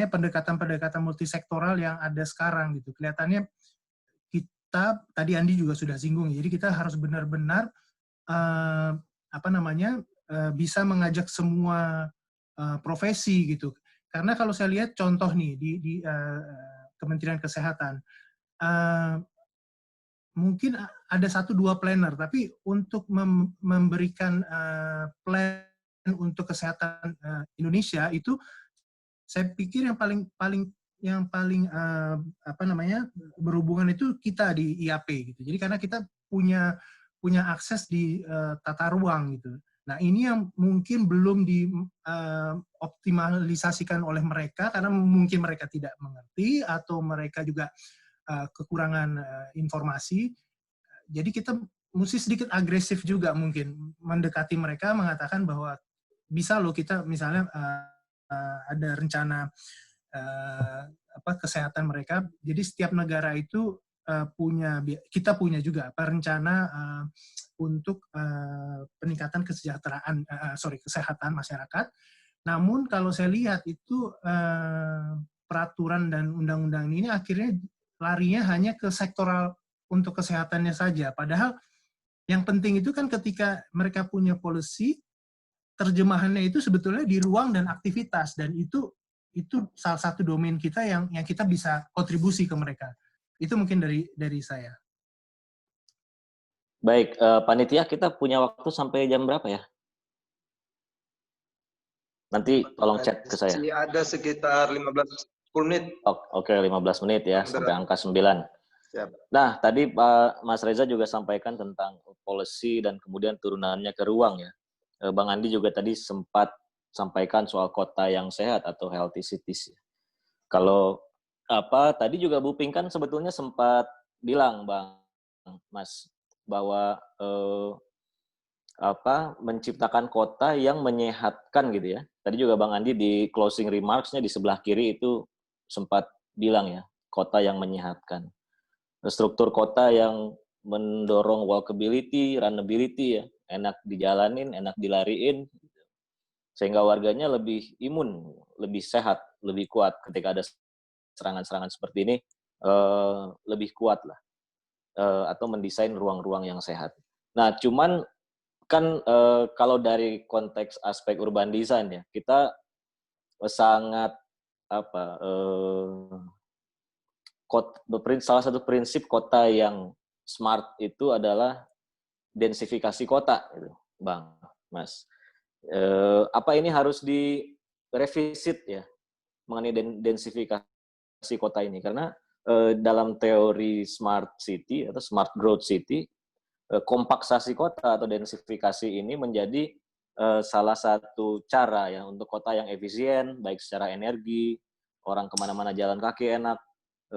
pendekatan multisektoral yang ada sekarang gitu. Kelihatannya kita tadi Andi juga sudah singgung, jadi kita harus benar-benar bisa mengajak semua profesi gitu. Karena kalau saya lihat contoh nih di Kementerian Kesehatan, mungkin ada 1-2 planner, tapi untuk memberikan plan untuk kesehatan Indonesia itu saya pikir yang paling berhubungan itu kita di IAP gitu. Jadi karena kita punya akses di tata ruang gitu. Nah, ini yang mungkin belum dioptimalisasikan oleh mereka karena mungkin mereka tidak mengerti atau mereka juga kekurangan informasi. Jadi kita mesti sedikit agresif juga mungkin mendekati mereka, mengatakan bahwa bisa loh kita misalnya ada rencana kesehatan mereka. Jadi setiap negara itu kita punya juga rencana untuk peningkatan kesehatan masyarakat. Namun kalau saya lihat itu peraturan dan undang-undang ini akhirnya larinya hanya ke sektoral untuk kesehatannya saja. Padahal yang penting itu kan ketika mereka punya policy, terjemahannya itu sebetulnya di ruang dan aktivitas, dan itu salah satu domain kita yang kita bisa kontribusi ke mereka. Itu mungkin dari saya. Baik, panitia kita punya waktu sampai jam berapa ya? Nanti tolong chat ke saya. Ada sekitar 10 menit. Oke, 15 menit ya, sampai angka 9. Siap. Nah, tadi Pak Mas Reza juga sampaikan tentang policy dan kemudian turunannya ke ruang ya. Bang Andi juga tadi sempat sampaikan soal kota yang sehat atau healthy cities. Kalau tadi juga Bu Pink kan sebetulnya sempat bilang Bang Mas bahwa menciptakan kota yang menyehatkan gitu ya. Tadi juga Bang Andi di closing remarks-nya di sebelah kiri itu sempat bilang ya, kota yang menyehatkan. Struktur kota yang mendorong walkability, runnability ya, enak dijalanin, enak dilariin, sehingga warganya lebih imun, lebih sehat, lebih kuat ketika ada serangan-serangan seperti ini, lebih kuat lah, atau mendesain ruang-ruang yang sehat. Nah, cuman kan kalau dari konteks aspek urban design ya, kita sangat salah satu prinsip kota yang smart itu adalah densifikasi kota, gitu, Bang, Mas. Apa ini harus direvisit ya mengenai densifikasi kota ini? Karena dalam teori smart city atau smart growth city, kompaksasi kota atau densifikasi ini menjadi salah satu cara ya untuk kota yang efisien, baik secara energi, orang kemana-mana jalan kaki enak,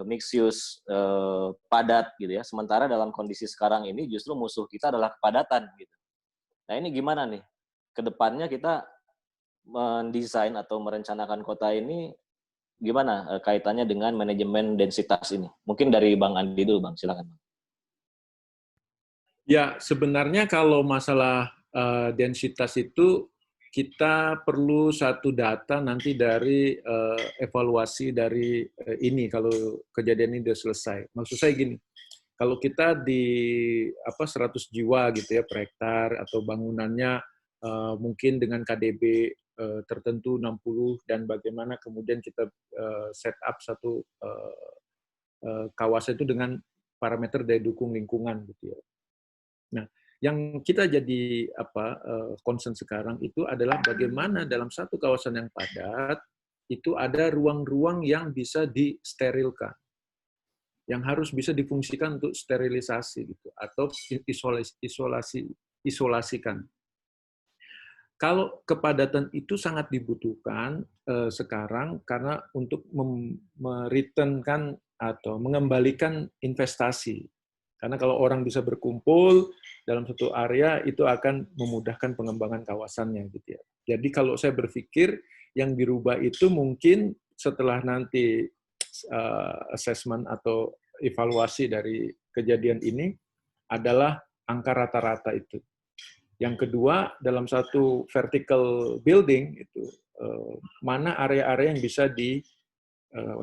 mixed use padat gitu ya. Sementara dalam kondisi sekarang ini justru musuh kita adalah kepadatan gitu. Nah ini gimana nih? Kedepannya kita mendesain atau merencanakan kota ini gimana kaitannya dengan manajemen densitas ini? Mungkin dari Bang Andi dulu, Bang. Silakan. Ya, sebenarnya kalau masalah densitas itu kita perlu satu data nanti dari evaluasi dari ini kalau kejadian ini sudah selesai. Maksud saya gini, kalau kita di 100 jiwa gitu ya per hektar atau bangunannya mungkin dengan KDB tertentu 60 dan bagaimana kemudian kita set up satu kawasan itu dengan parameter daya dukung lingkungan gitu ya. Nah, yang kita jadi concern sekarang itu adalah bagaimana dalam satu kawasan yang padat itu ada ruang-ruang yang bisa disterilkan, yang harus bisa difungsikan untuk sterilisasi gitu atau isolasikan. Kalau kepadatan itu sangat dibutuhkan sekarang karena untuk mereturnkan atau mengembalikan investasi. Karena kalau orang bisa berkumpul dalam satu area itu akan memudahkan pengembangan kawasannya gitu ya. Jadi kalau saya berpikir yang dirubah itu mungkin setelah nanti assessment atau evaluasi dari kejadian ini adalah angka rata-rata itu. Yang kedua, dalam satu vertical building itu mana area-area yang bisa di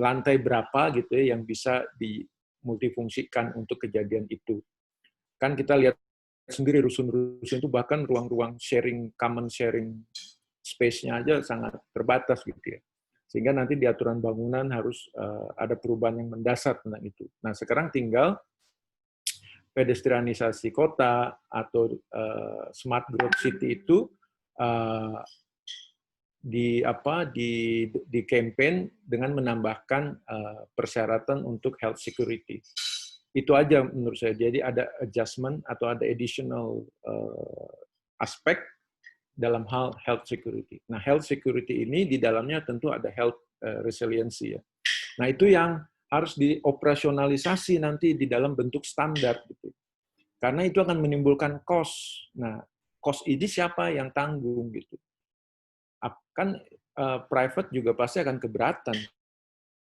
lantai berapa gitu ya yang bisa dimultifungsikan untuk kejadian itu. Kan kita lihat sendiri rusun-rusun itu bahkan ruang-ruang common sharing space-nya aja sangat terbatas gitu ya. Sehingga nanti di aturan bangunan harus ada perubahan yang mendasar tentang itu. Nah, sekarang tinggal pedestrianisasi kota atau smart growth city itu di campaign dengan menambahkan persyaratan untuk health security. Itu aja menurut saya. Jadi ada adjustment atau ada additional aspek dalam hal health security. Nah, health security ini di dalamnya tentu ada health resiliency ya. Nah, itu yang harus dioperasionalisasi nanti di dalam bentuk standar gitu. Karena itu akan menimbulkan cost. Nah, cost ini siapa yang tanggung gitu. Kan private juga pasti akan keberatan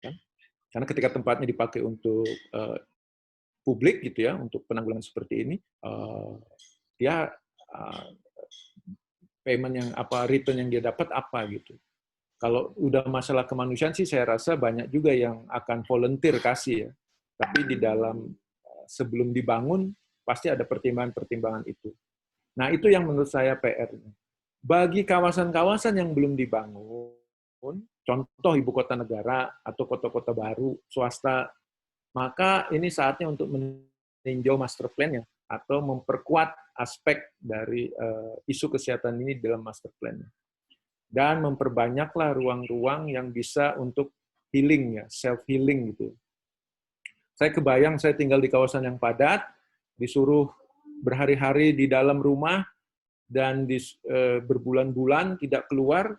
kan? Karena ketika tempatnya dipakai untuk publik gitu ya, untuk penanggulangan seperti ini, dia payment yang return yang dia dapat apa gitu. Kalau udah masalah kemanusiaan sih saya rasa banyak juga yang akan volunteer kasih ya. Tapi di dalam sebelum dibangun pasti ada pertimbangan-pertimbangan itu. Nah, itu yang menurut saya PR-nya. Bagi kawasan-kawasan yang belum dibangun, contoh ibu kota negara atau kota-kota baru swasta, maka ini saatnya untuk meninjau master plan-nya atau memperkuat aspek dari isu kesehatan ini dalam master plan-nya. Dan memperbanyaklah ruang-ruang yang bisa untuk healing ya, self-healing gitu. Saya kebayang saya tinggal di kawasan yang padat, disuruh berhari-hari di dalam rumah, dan berbulan-bulan tidak keluar,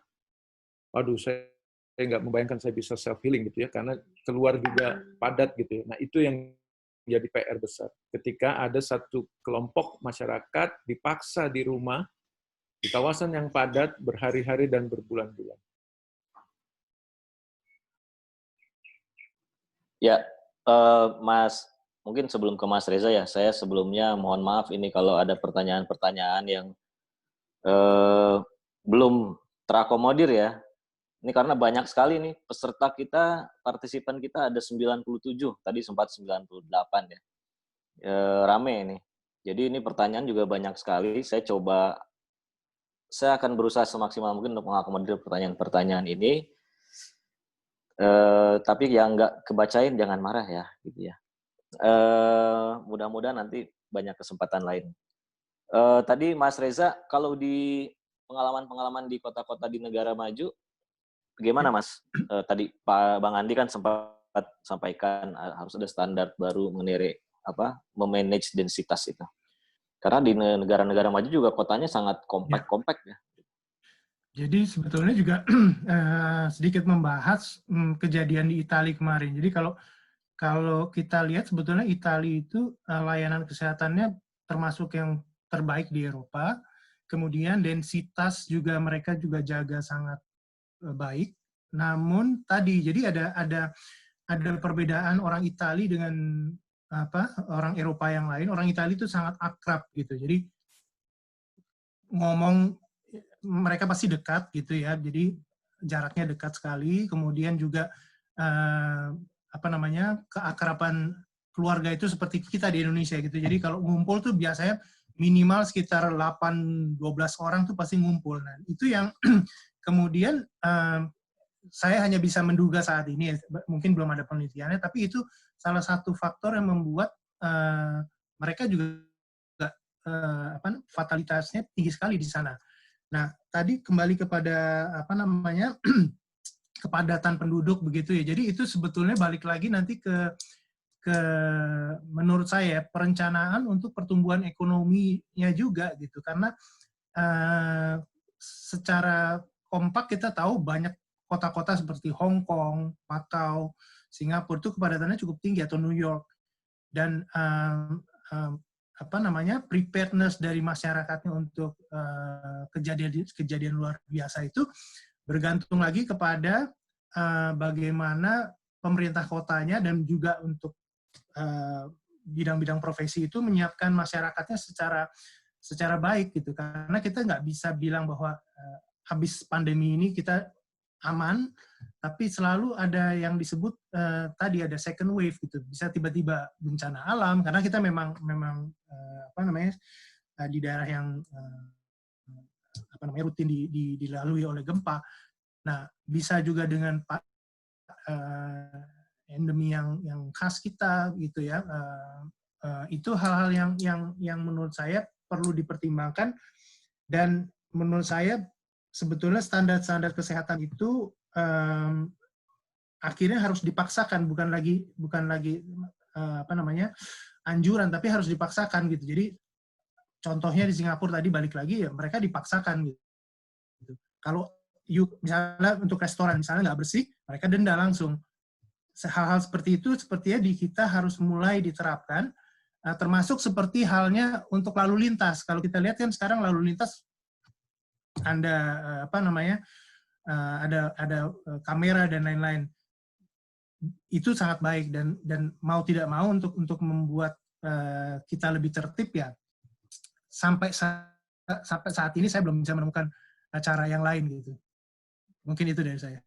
waduh saya nggak membayangkan saya bisa self-healing gitu ya, karena keluar juga padat gitu ya. Nah itu yang jadi PR besar. Ketika ada satu kelompok masyarakat dipaksa di rumah, di kawasan yang padat, berhari-hari dan berbulan-bulan. Ya, Mas, mungkin sebelum ke Mas Reza ya, saya sebelumnya mohon maaf ini kalau ada pertanyaan-pertanyaan yang belum terakomodir ya. Ini karena banyak sekali nih peserta kita, partisipan kita ada 97, tadi sempat 98 ya. Rame ini. Jadi ini pertanyaan juga banyak sekali. Saya akan berusaha semaksimal mungkin untuk mengakomodir pertanyaan-pertanyaan ini. Tapi yang nggak kebacain jangan marah ya, gitu ya. Mudah-mudahan nanti banyak kesempatan lain. Tadi Mas Reza, kalau di pengalaman-pengalaman di kota-kota di negara maju, bagaimana Mas? Tadi Pak Bang Andi kan sempat sampaikan harus ada standar baru mengenai memanage densitas itu. Karena di negara-negara maju juga kotanya sangat kompak ya. Jadi sebetulnya juga sedikit membahas kejadian di Italia kemarin. Jadi kalau kalau kita lihat sebetulnya Italia itu layanan kesehatannya termasuk yang terbaik di Eropa. Kemudian densitas juga mereka juga jaga sangat baik. Namun tadi jadi ada perbedaan orang Italia dengan orang Eropa yang lain. Orang Italia itu sangat akrab gitu. Jadi ngomong mereka pasti dekat gitu ya. Jadi jaraknya dekat sekali. Kemudian juga keakraban keluarga itu seperti kita di Indonesia gitu. Jadi kalau ngumpul tuh biasanya minimal sekitar 8-12 orang tuh pasti ngumpul. Nah, itu yang kemudian saya hanya bisa menduga saat ini, mungkin belum ada penelitiannya, tapi itu salah satu faktor yang membuat mereka juga fatalitasnya tinggi sekali di sana. Nah, tadi kembali kepada kepadatan penduduk begitu ya. Jadi itu sebetulnya balik lagi nanti ke menurut saya perencanaan untuk pertumbuhan ekonominya juga gitu. Karena secara kompak kita tahu banyak kota-kota seperti Hong Kong, Macau, Singapura itu kepadatannya cukup tinggi, atau New York. Dan preparedness dari masyarakatnya untuk kejadian luar biasa itu bergantung lagi kepada bagaimana pemerintah kotanya dan juga untuk bidang-bidang profesi itu menyiapkan masyarakatnya secara baik gitu. Karena kita nggak bisa bilang bahwa habis pandemi ini kita aman, tapi selalu ada yang disebut tadi ada second wave gitu. Bisa tiba-tiba bencana alam karena kita memang di daerah yang rutin dilalui oleh gempa. Nah, bisa juga dengan endemi yang khas kita gitu ya. Itu hal-hal yang menurut saya perlu dipertimbangkan, dan menurut saya sebetulnya standar-standar kesehatan itu akhirnya harus dipaksakan, bukan lagi anjuran, tapi harus dipaksakan gitu. Jadi contohnya di Singapura tadi balik lagi ya, mereka dipaksakan gitu. Kalau misalnya untuk restoran misalnya nggak bersih, mereka denda langsung. Hal-hal seperti itu sepertinya di kita harus mulai diterapkan, termasuk seperti halnya untuk lalu lintas. Kalau kita lihat kan sekarang lalu lintas ada ada kamera dan lain-lain. Itu sangat baik, dan mau tidak mau untuk membuat kita lebih tertib ya. Sampai saat ini saya belum bisa menemukan cara yang lain gitu. Mungkin itu dari saya.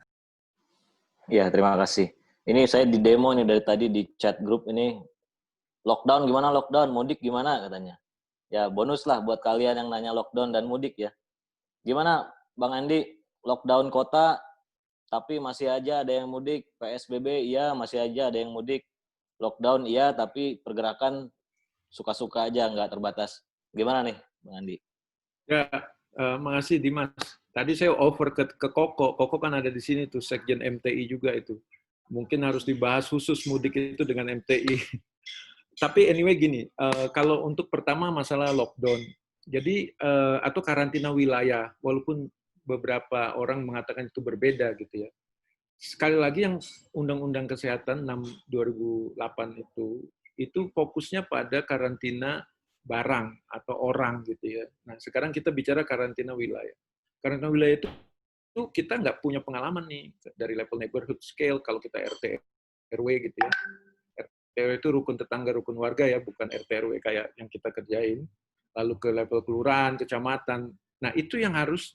Ya, terima kasih. Ini saya di demo nih dari tadi di chat grup ini. Lockdown gimana lockdown? Mudik gimana katanya? Ya, bonus lah buat kalian yang nanya lockdown dan mudik ya. Gimana Bang Andi? Lockdown kota, tapi masih aja ada yang mudik. PSBB, iya masih aja ada yang mudik. Lockdown, iya, tapi pergerakan suka-suka aja, nggak terbatas. Gimana nih Bang Andi? Ya, makasih Dimas. Tadi saya over ke Koko. Koko kan ada di sini tuh, Sekjen MTI juga itu. Mungkin harus dibahas khusus mudik itu dengan MTI. Tapi anyway gini, kalau untuk pertama masalah lockdown, jadi atau karantina wilayah, walaupun beberapa orang mengatakan itu berbeda gitu ya. Sekali lagi yang Undang-Undang Kesehatan 6/2008 itu fokusnya pada karantina barang atau orang gitu ya. Nah sekarang kita bicara karantina wilayah. Karantina wilayah itu kita nggak punya pengalaman nih dari level neighborhood scale kalau kita RT RW gitu ya. RT RW itu rukun tetangga, rukun warga ya, bukan RT RW kayak yang kita kerjain. Lalu ke level kelurahan, kecamatan. Nah itu yang harus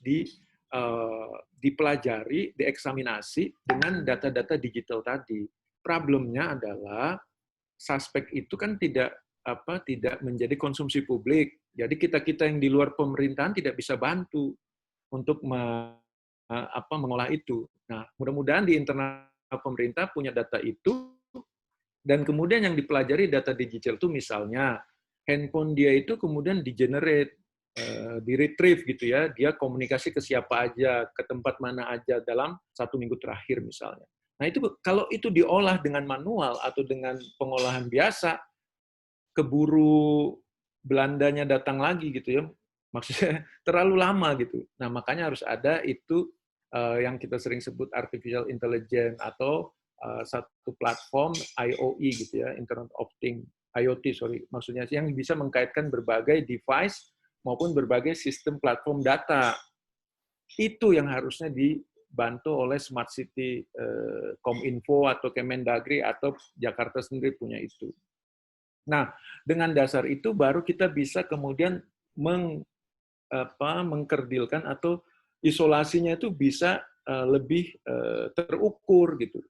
dipelajari, dieksaminasi dengan data-data digital tadi. Problemnya adalah suspek itu kan tidak menjadi konsumsi publik. Jadi kita yang di luar pemerintahan tidak bisa bantu untuk mengolah itu. Nah, mudah-mudahan di internal pemerintah punya data itu, dan kemudian yang dipelajari data digital itu misalnya handphone dia itu kemudian di-generate, di-retrieve gitu ya, dia komunikasi ke siapa aja, ke tempat mana aja dalam 1 minggu terakhir misalnya. Nah itu kalau itu diolah dengan manual atau dengan pengolahan biasa, keburu Belandanya datang lagi gitu ya, maksudnya terlalu lama gitu. Nah makanya harus ada itu yang kita sering sebut artificial intelligence atau satu platform IoE gitu ya, Internet of Things, IoT sorry, maksudnya yang bisa mengkaitkan berbagai device maupun berbagai sistem platform data. Itu yang harusnya dibantu oleh Smart City Kominfo atau Kemendagri atau Jakarta sendiri punya itu. Nah, dengan dasar itu baru kita bisa kemudian mengkerdilkan atau isolasinya itu bisa lebih terukur gitu.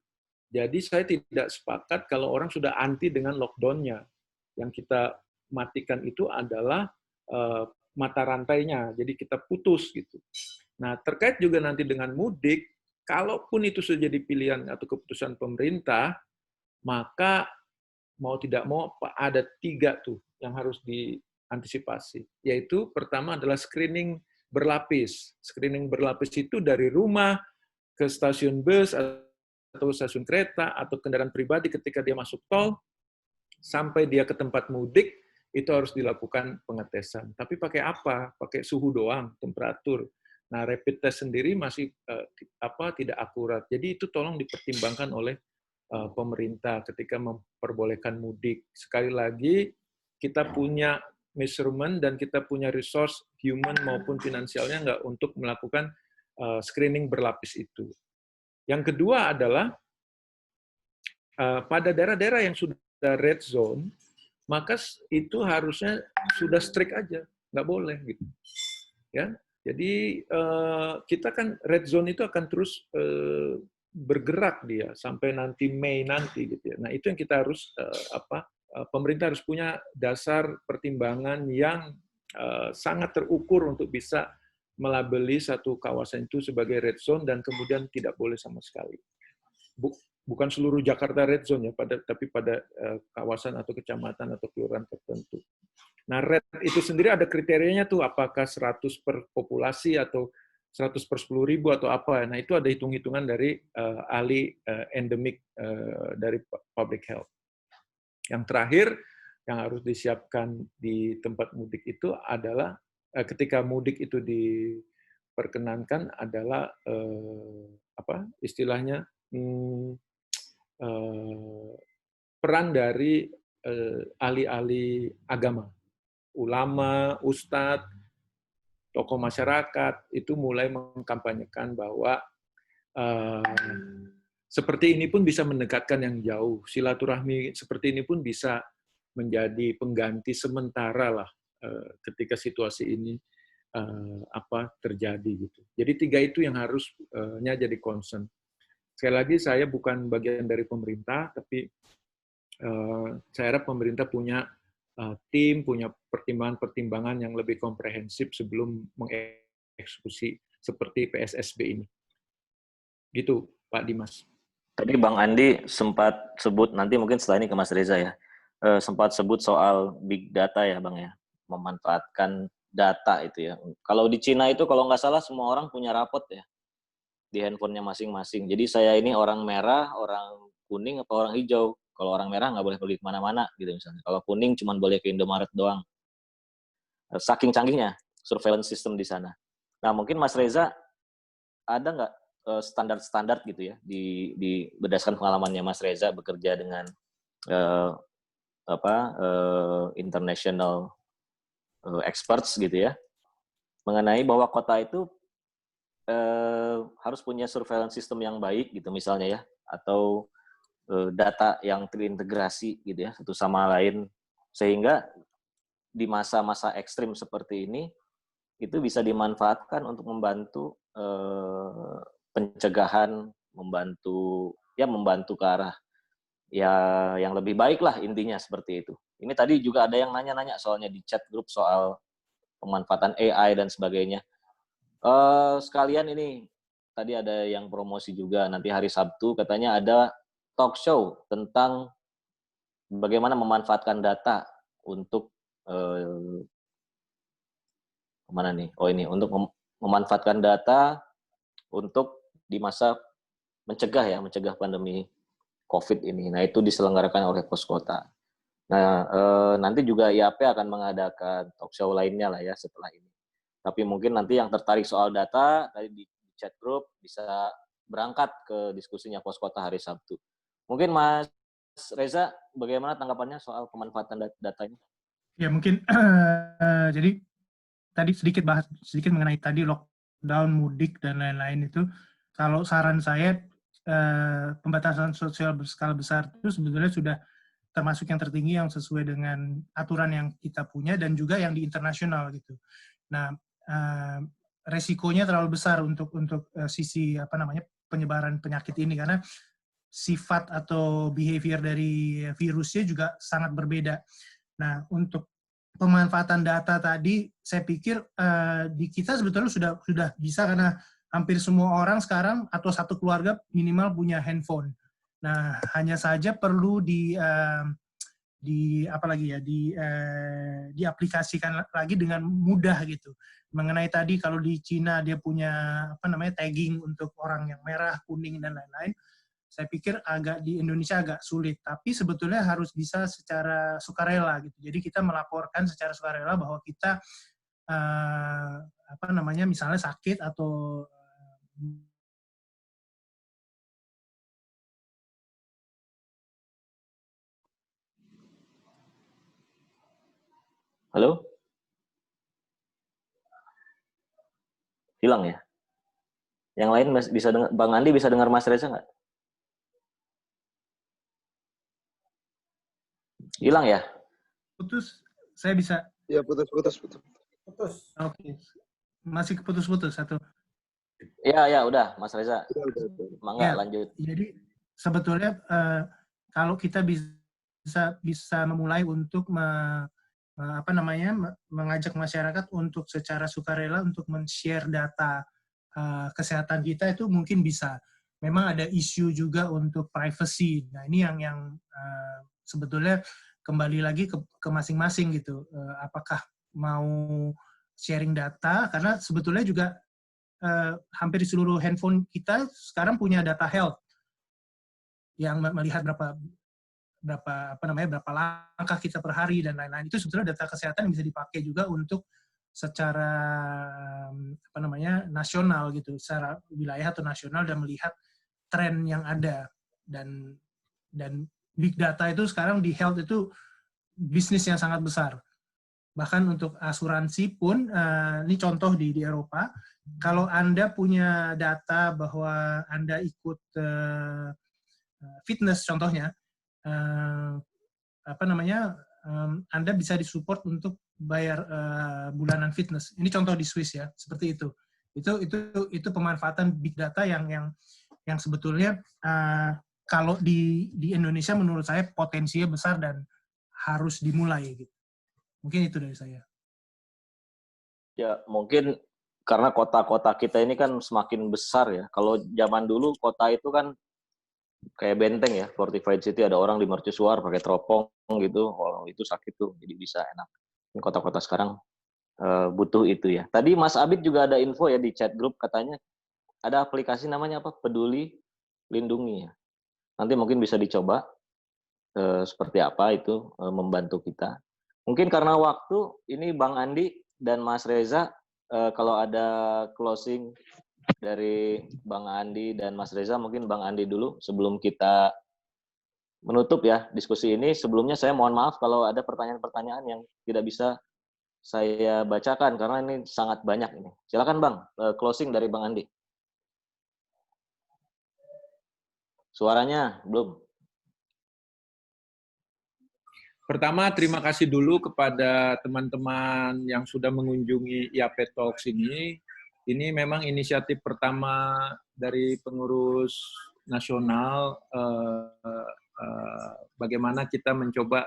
Jadi saya tidak sepakat kalau orang sudah anti dengan lockdown-nya. Yang kita matikan itu adalah mata rantainya, jadi kita putus gitu. Nah, terkait juga nanti dengan mudik, kalaupun itu sudah jadi pilihan atau keputusan pemerintah, maka mau tidak mau ada 3 tuh yang harus diantisipasi. Yaitu pertama adalah screening berlapis. Screening berlapis itu dari rumah ke stasiun bus atau stasiun kereta atau kendaraan pribadi ketika dia masuk tol, sampai dia ke tempat mudik, itu harus dilakukan pengetesan. Tapi pakai apa? Pakai suhu doang, temperatur. Nah, rapid test sendiri masih tidak akurat. Jadi itu tolong dipertimbangkan oleh pemerintah ketika memperbolehkan mudik. Sekali lagi, kita punya measurement dan kita punya resource human maupun finansialnya nggak untuk melakukan screening berlapis itu. Yang kedua adalah pada daerah-daerah yang sudah red zone, maka itu harusnya sudah strict aja, nggak boleh gitu. Ya, jadi kita kan red zone itu akan terus bergerak dia sampai nanti Mei nanti gitu ya. Nah, itu yang kita harus pemerintah harus punya dasar pertimbangan yang sangat terukur untuk bisa melabeli satu kawasan itu sebagai red zone dan kemudian tidak boleh sama sekali. Bukan seluruh Jakarta red zone ya, tapi pada kawasan atau kecamatan atau kelurahan tertentu. Nah, red itu sendiri ada kriterianya tuh, apakah 100 per populasi atau 100 per 10.000 atau apa. Nah, itu ada hitung-hitungan dari ahli endemik dari public health. Yang terakhir, yang harus disiapkan di tempat mudik itu adalah, ketika mudik itu diperkenankan adalah, istilahnya, peran dari ahli-ahli agama, ulama, ustadz, tokoh masyarakat, itu mulai mengkampanyekan bahwa seperti ini pun bisa mendekatkan yang jauh. Silaturahmi seperti ini pun bisa menjadi pengganti sementara lah ketika situasi ini terjadi gitu. Jadi 3 itu yang harusnya jadi concern. Sekali lagi, saya bukan bagian dari pemerintah, tapi saya harap pemerintah punya tim, punya pertimbangan-pertimbangan yang lebih komprehensif sebelum mengeksekusi seperti PSSB ini. Gitu, Pak Dimas. Tadi Bang Andi sempat sebut, nanti mungkin setelah ini ke Mas Reza ya, sempat sebut soal big data ya Bang ya, memanfaatkan data itu ya. Kalau di Cina itu kalau nggak salah semua orang punya rapot ya, di handphonenya masing-masing. Jadi saya ini orang merah, orang kuning, apa orang hijau. Kalau orang merah nggak boleh pergi kemana-mana gitu misalnya. Kalau kuning cuma boleh ke Indomaret doang. Saking canggihnya surveillance system di sana. Nah mungkin Mas Reza ada nggak standar-standar gitu ya di berdasarkan pengalamannya Mas Reza bekerja dengan international experts gitu ya, mengenai bahwa kota itu harus punya surveillance system yang baik gitu misalnya ya, atau data yang terintegrasi gitu ya satu sama lain, sehingga di masa-masa ekstrim seperti ini itu bisa dimanfaatkan untuk membantu pencegahan, membantu ke arah ya yang lebih baik lah, intinya seperti itu. Ini tadi juga ada yang nanya-nanya soalnya di chat grup soal pemanfaatan AI dan sebagainya. Sekalian ini tadi ada yang promosi juga, nanti hari Sabtu katanya ada talk show tentang bagaimana memanfaatkan data untuk kemana nih? Oh ini, untuk memanfaatkan data untuk di masa mencegah pandemi COVID ini. Nah itu diselenggarakan oleh Pos Kota. Nah nanti juga IAP akan mengadakan talk show lainnya lah ya setelah ini. Tapi mungkin nanti yang tertarik soal data tadi di chat group bisa berangkat ke diskusinya Pos Kota hari Sabtu. Mungkin Mas Reza, bagaimana tanggapannya soal pemanfaatan datanya? Ya mungkin jadi tadi sedikit mengenai tadi lockdown, mudik dan lain-lain itu. Kalau saran saya pembatasan sosial berskala besar itu sebetulnya sudah termasuk yang tertinggi yang sesuai dengan aturan yang kita punya dan juga yang di internasional gitu. Nah, resikonya terlalu besar untuk sisi penyebaran penyakit ini karena sifat atau behavior dari virusnya juga sangat berbeda. Nah, untuk pemanfaatan data tadi, saya pikir di kita sebetulnya sudah bisa karena hampir semua orang sekarang atau satu keluarga minimal punya handphone. Nah, hanya saja perlu diaplikasikan lagi dengan mudah gitu. Mengenai tadi kalau di Cina dia punya tagging untuk orang yang merah, kuning dan lain-lain. Saya pikir di Indonesia agak sulit, tapi sebetulnya harus bisa secara sukarela gitu. Jadi kita melaporkan secara sukarela bahwa kita misalnya sakit atau Halo? Hilang ya? Yang lain bisa dengar, Bang Andi bisa dengar Mas Reza nggak? Hilang ya? putus, saya bisa. Ya, putus. Oke. Masih keputus-putus atau? Ya, udah, Mas Reza. Mangga, Ya, lanjut. jadi sebetulnya kalau kita bisa memulai untuk mengajak masyarakat untuk secara sukarela untuk men-share data kesehatan kita itu mungkin bisa. Memang ada isu juga untuk privacy. Nah, ini yang sebetulnya kembali lagi ke masing-masing gitu. Apakah mau sharing data, karena sebetulnya juga hampir di seluruh handphone kita sekarang punya data health yang melihat berapa langkah kita per hari dan lain-lain. Itu sebetulnya data kesehatan yang bisa dipakai juga untuk secara nasional gitu, secara wilayah atau nasional, dan melihat tren yang ada. Dan big data itu sekarang di health itu bisnis yang sangat besar. Bahkan untuk asuransi pun, ini contoh di Eropa, kalau Anda punya data bahwa Anda ikut fitness contohnya, Anda bisa disupport untuk bayar bulanan fitness. Ini contoh di Swiss ya, seperti itu. Itu pemanfaatan big data yang sebetulnya kalau di Indonesia menurut saya potensinya besar dan harus dimulai gitu. Mungkin itu dari saya. Ya, mungkin karena kota-kota kita ini kan semakin besar ya. Kalau zaman dulu kota itu kan kayak benteng ya, fortified city, ada orang di mercusuar pakai teropong gitu, kalau itu sakit tuh, jadi bisa enak. Ini kota-kota sekarang butuh itu ya. Tadi Mas Abid juga ada info ya di chat group, katanya ada aplikasi namanya apa? Peduli Lindungi ya. Nanti mungkin bisa dicoba seperti apa itu membantu kita. Mungkin karena waktu, ini Bang Andi dan Mas Reza, kalau ada closing dari Bang Andi dan Mas Reza, mungkin Bang Andi dulu sebelum kita menutup ya diskusi ini. Sebelumnya saya mohon maaf kalau ada pertanyaan-pertanyaan yang tidak bisa saya bacakan karena ini sangat banyak ini. Silakan Bang, closing dari Bang Andi. Suaranya belum. Pertama, terima kasih dulu kepada teman-teman yang sudah mengunjungi IAP Talks ini. Ini memang inisiatif pertama dari pengurus nasional, bagaimana kita mencoba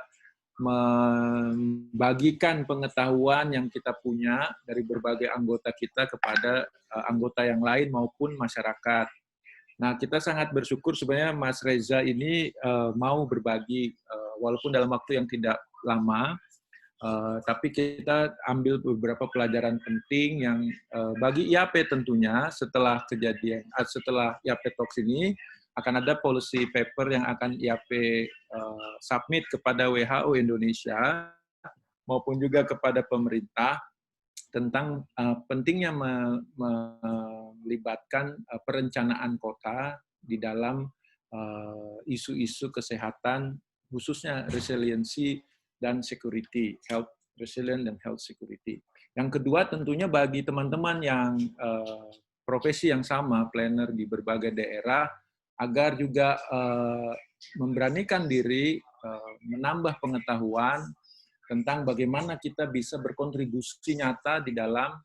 membagikan pengetahuan yang kita punya dari berbagai anggota kita kepada anggota yang lain maupun masyarakat. Nah, kita sangat bersyukur sebenarnya Mas Reza ini mau berbagi, walaupun dalam waktu yang tidak lama, tapi kita ambil beberapa pelajaran penting yang bagi IAP tentunya setelah kejadian, setelah IAP Talks ini, akan ada policy paper yang akan IAP submit kepada WHO Indonesia maupun juga kepada pemerintah tentang pentingnya melibatkan perencanaan kota di dalam isu-isu kesehatan, khususnya resiliency dan security, health resilient dan health security. Yang kedua tentunya bagi teman-teman yang profesi yang sama, planner di berbagai daerah, agar juga memberanikan diri menambah pengetahuan tentang bagaimana kita bisa berkontribusi nyata di dalam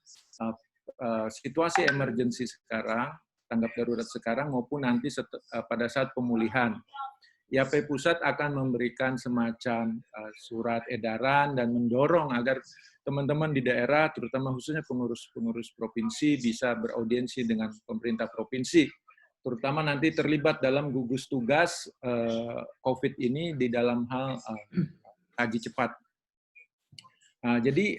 situasi emergensi sekarang, tanggap darurat sekarang maupun nanti pada saat pemulihan. IAP Pusat akan memberikan semacam surat edaran dan mendorong agar teman-teman di daerah, terutama khususnya pengurus-pengurus provinsi, bisa beraudiensi dengan pemerintah provinsi, terutama nanti terlibat dalam gugus tugas COVID ini di dalam hal kaji cepat. Nah, jadi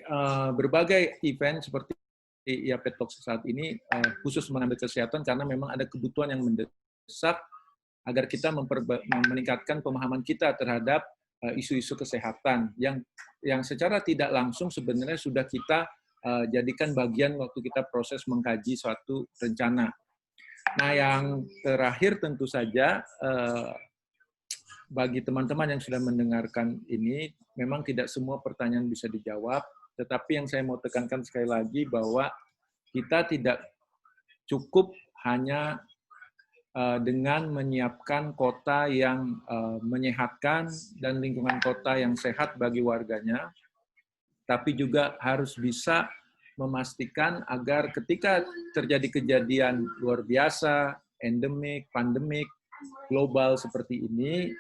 berbagai event seperti IAP Talks saat ini khusus mengambil kesehatan karena memang ada kebutuhan yang mendesak agar kita meningkatkan pemahaman kita terhadap isu-isu kesehatan yang secara tidak langsung sebenarnya sudah kita jadikan bagian waktu kita proses mengkaji suatu rencana. Nah, yang terakhir tentu saja bagi teman-teman yang sudah mendengarkan ini, memang tidak semua pertanyaan bisa dijawab, tetapi yang saya mau tekankan sekali lagi bahwa kita tidak cukup hanya dengan menyiapkan kota yang menyehatkan dan lingkungan kota yang sehat bagi warganya, tapi juga harus bisa memastikan agar ketika terjadi kejadian luar biasa, endemik, pandemik, global seperti ini,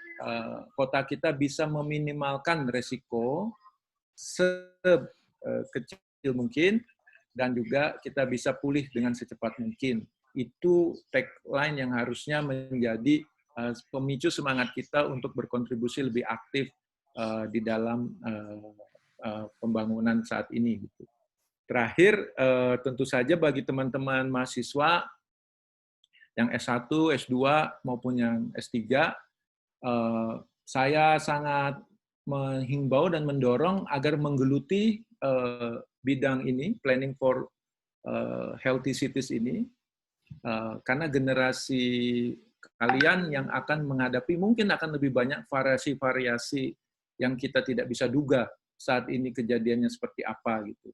kota kita bisa meminimalkan resiko sekecil mungkin dan juga kita bisa pulih dengan secepat mungkin. Itu tagline yang harusnya menjadi pemicu semangat kita untuk berkontribusi lebih aktif di dalam pembangunan saat ini. Terakhir, tentu saja bagi teman-teman mahasiswa yang S1, S2, maupun yang S3, saya sangat menghimbau dan mendorong agar menggeluti bidang ini, planning for healthy cities ini, karena generasi kalian yang akan menghadapi mungkin akan lebih banyak variasi-variasi yang kita tidak bisa duga saat ini kejadiannya seperti apa gitu.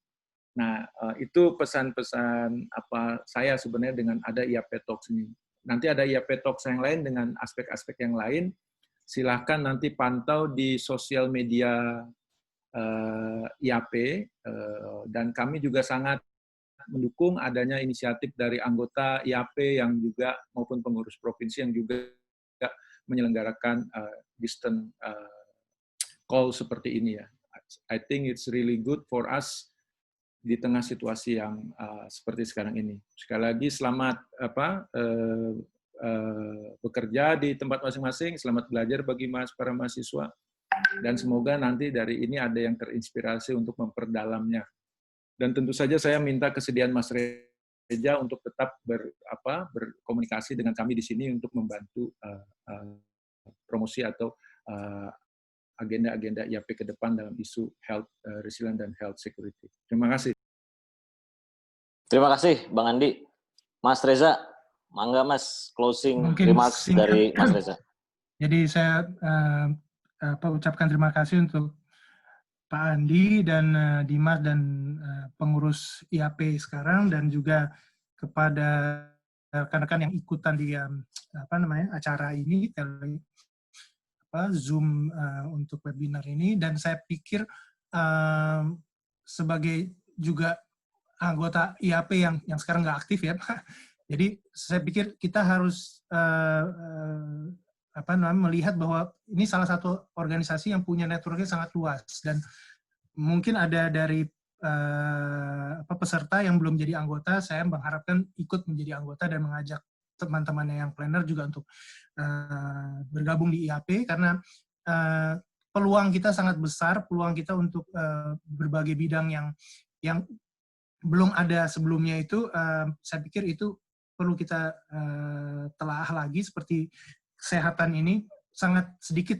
Nah, itu pesan-pesan apa saya sebenarnya dengan ada IAP Talks ini. Nanti ada IAP Talks yang lain dengan aspek-aspek yang lain. Silahkan nanti pantau di sosial media IAP, dan kami juga sangat mendukung adanya inisiatif dari anggota IAP yang juga maupun pengurus provinsi yang juga menyelenggarakan distant call seperti ini ya. I think it's really good for us di tengah situasi yang seperti sekarang ini. Sekali lagi selamat bekerja di tempat masing-masing, selamat belajar bagi para mahasiswa, dan semoga nanti dari ini ada yang terinspirasi untuk memperdalamnya. Dan tentu saja saya minta kesediaan Mas Reza untuk tetap berkomunikasi dengan kami di sini untuk membantu promosi atau agenda-agenda IAP ke depan dalam isu health resilient dan health security. Terima kasih. Terima kasih, Bang Andi. Mas Reza, mangga Mas, closing Mungkin remarks singkat dari Mas Reza. Jadi saya ucapkan terima kasih untuk Pak Andi dan Dimas dan pengurus IAP sekarang, dan juga kepada rekan-rekan yang ikutan di acara ini, Zoom untuk webinar ini. Dan saya pikir sebagai juga anggota IAP yang sekarang nggak aktif ya Pak, jadi saya pikir kita harus melihat bahwa ini salah satu organisasi yang punya networknya sangat luas, dan mungkin ada dari peserta yang belum jadi anggota, saya mengharapkan ikut menjadi anggota dan mengajak teman-temannya yang planner juga untuk bergabung di IAP, karena peluang kita sangat besar, peluang kita untuk berbagai bidang yang belum ada sebelumnya itu, saya pikir itu perlu kita telaah lagi. Seperti kesehatan ini, sangat sedikit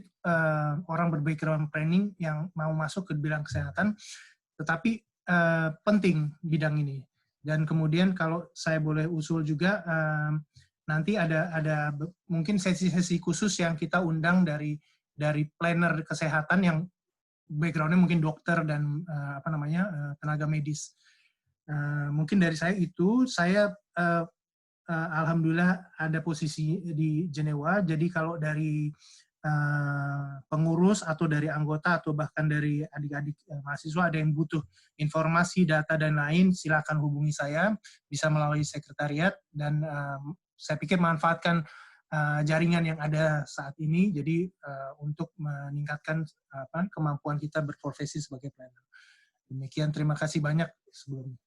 orang berbackground planning yang mau masuk ke bidang kesehatan, tetapi penting bidang ini. Dan kemudian kalau saya boleh usul juga, nanti ada mungkin sesi-sesi khusus yang kita undang dari planner kesehatan yang background-nya mungkin dokter dan tenaga medis. Mungkin dari saya itu, saya alhamdulillah ada posisi di Jenewa, jadi kalau dari pengurus atau dari anggota atau bahkan dari adik-adik mahasiswa ada yang butuh informasi, data, dan lain, silakan hubungi saya, bisa melalui sekretariat, dan saya pikir manfaatkan jaringan yang ada saat ini, jadi untuk meningkatkan kemampuan kita berprofesi sebagai planner. Demikian, terima kasih banyak sebelumnya.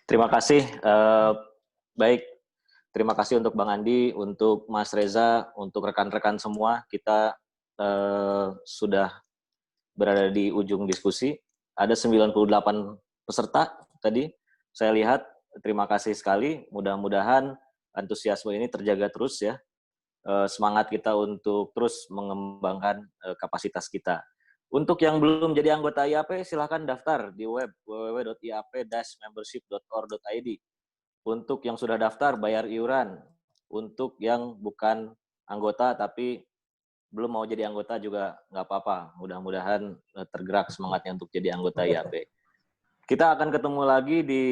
Terima kasih. Baik, terima kasih untuk Bang Andi, untuk Mas Reza, untuk rekan-rekan semua. Kita sudah berada di ujung diskusi. Ada 98 peserta tadi, saya lihat. Terima kasih sekali. Mudah-mudahan antusiasme ini terjaga terus ya. Semangat kita untuk terus mengembangkan kapasitas kita. Untuk yang belum jadi anggota IAP, silakan daftar di web www.iap-membership.org.id. Untuk yang sudah daftar, bayar iuran. Untuk yang bukan anggota tapi belum mau jadi anggota juga nggak apa-apa. Mudah-mudahan tergerak semangatnya untuk jadi anggota IAP. Kita akan ketemu lagi di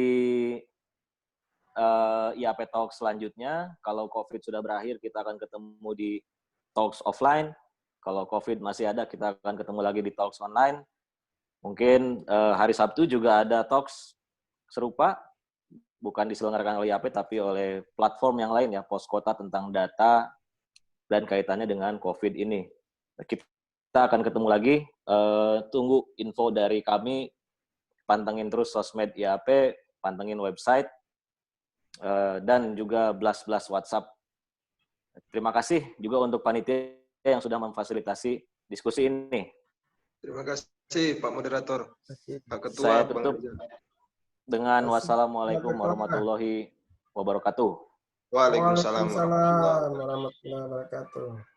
IAP Talks selanjutnya. Kalau COVID sudah berakhir, kita akan ketemu di Talks offline. Kalau COVID masih ada, kita akan ketemu lagi di Talks online. Mungkin hari Sabtu juga ada Talks serupa, bukan diselenggarakan oleh IAP, tapi oleh platform yang lain ya, Poskota tentang data dan kaitannya dengan COVID ini. Kita akan ketemu lagi, tunggu info dari kami, pantengin terus sosmed IAP, pantengin website, dan juga blast-blast WhatsApp. Terima kasih juga untuk panitia yang sudah memfasilitasi diskusi ini. Terima kasih Pak Moderator, Pak Ketua. Saya tutup dengan wassalamualaikum warahmatullahi wabarakatuh. Waalaikumsalam warahmatullahi wabarakatuh. warahmatullahi wabarakatuh.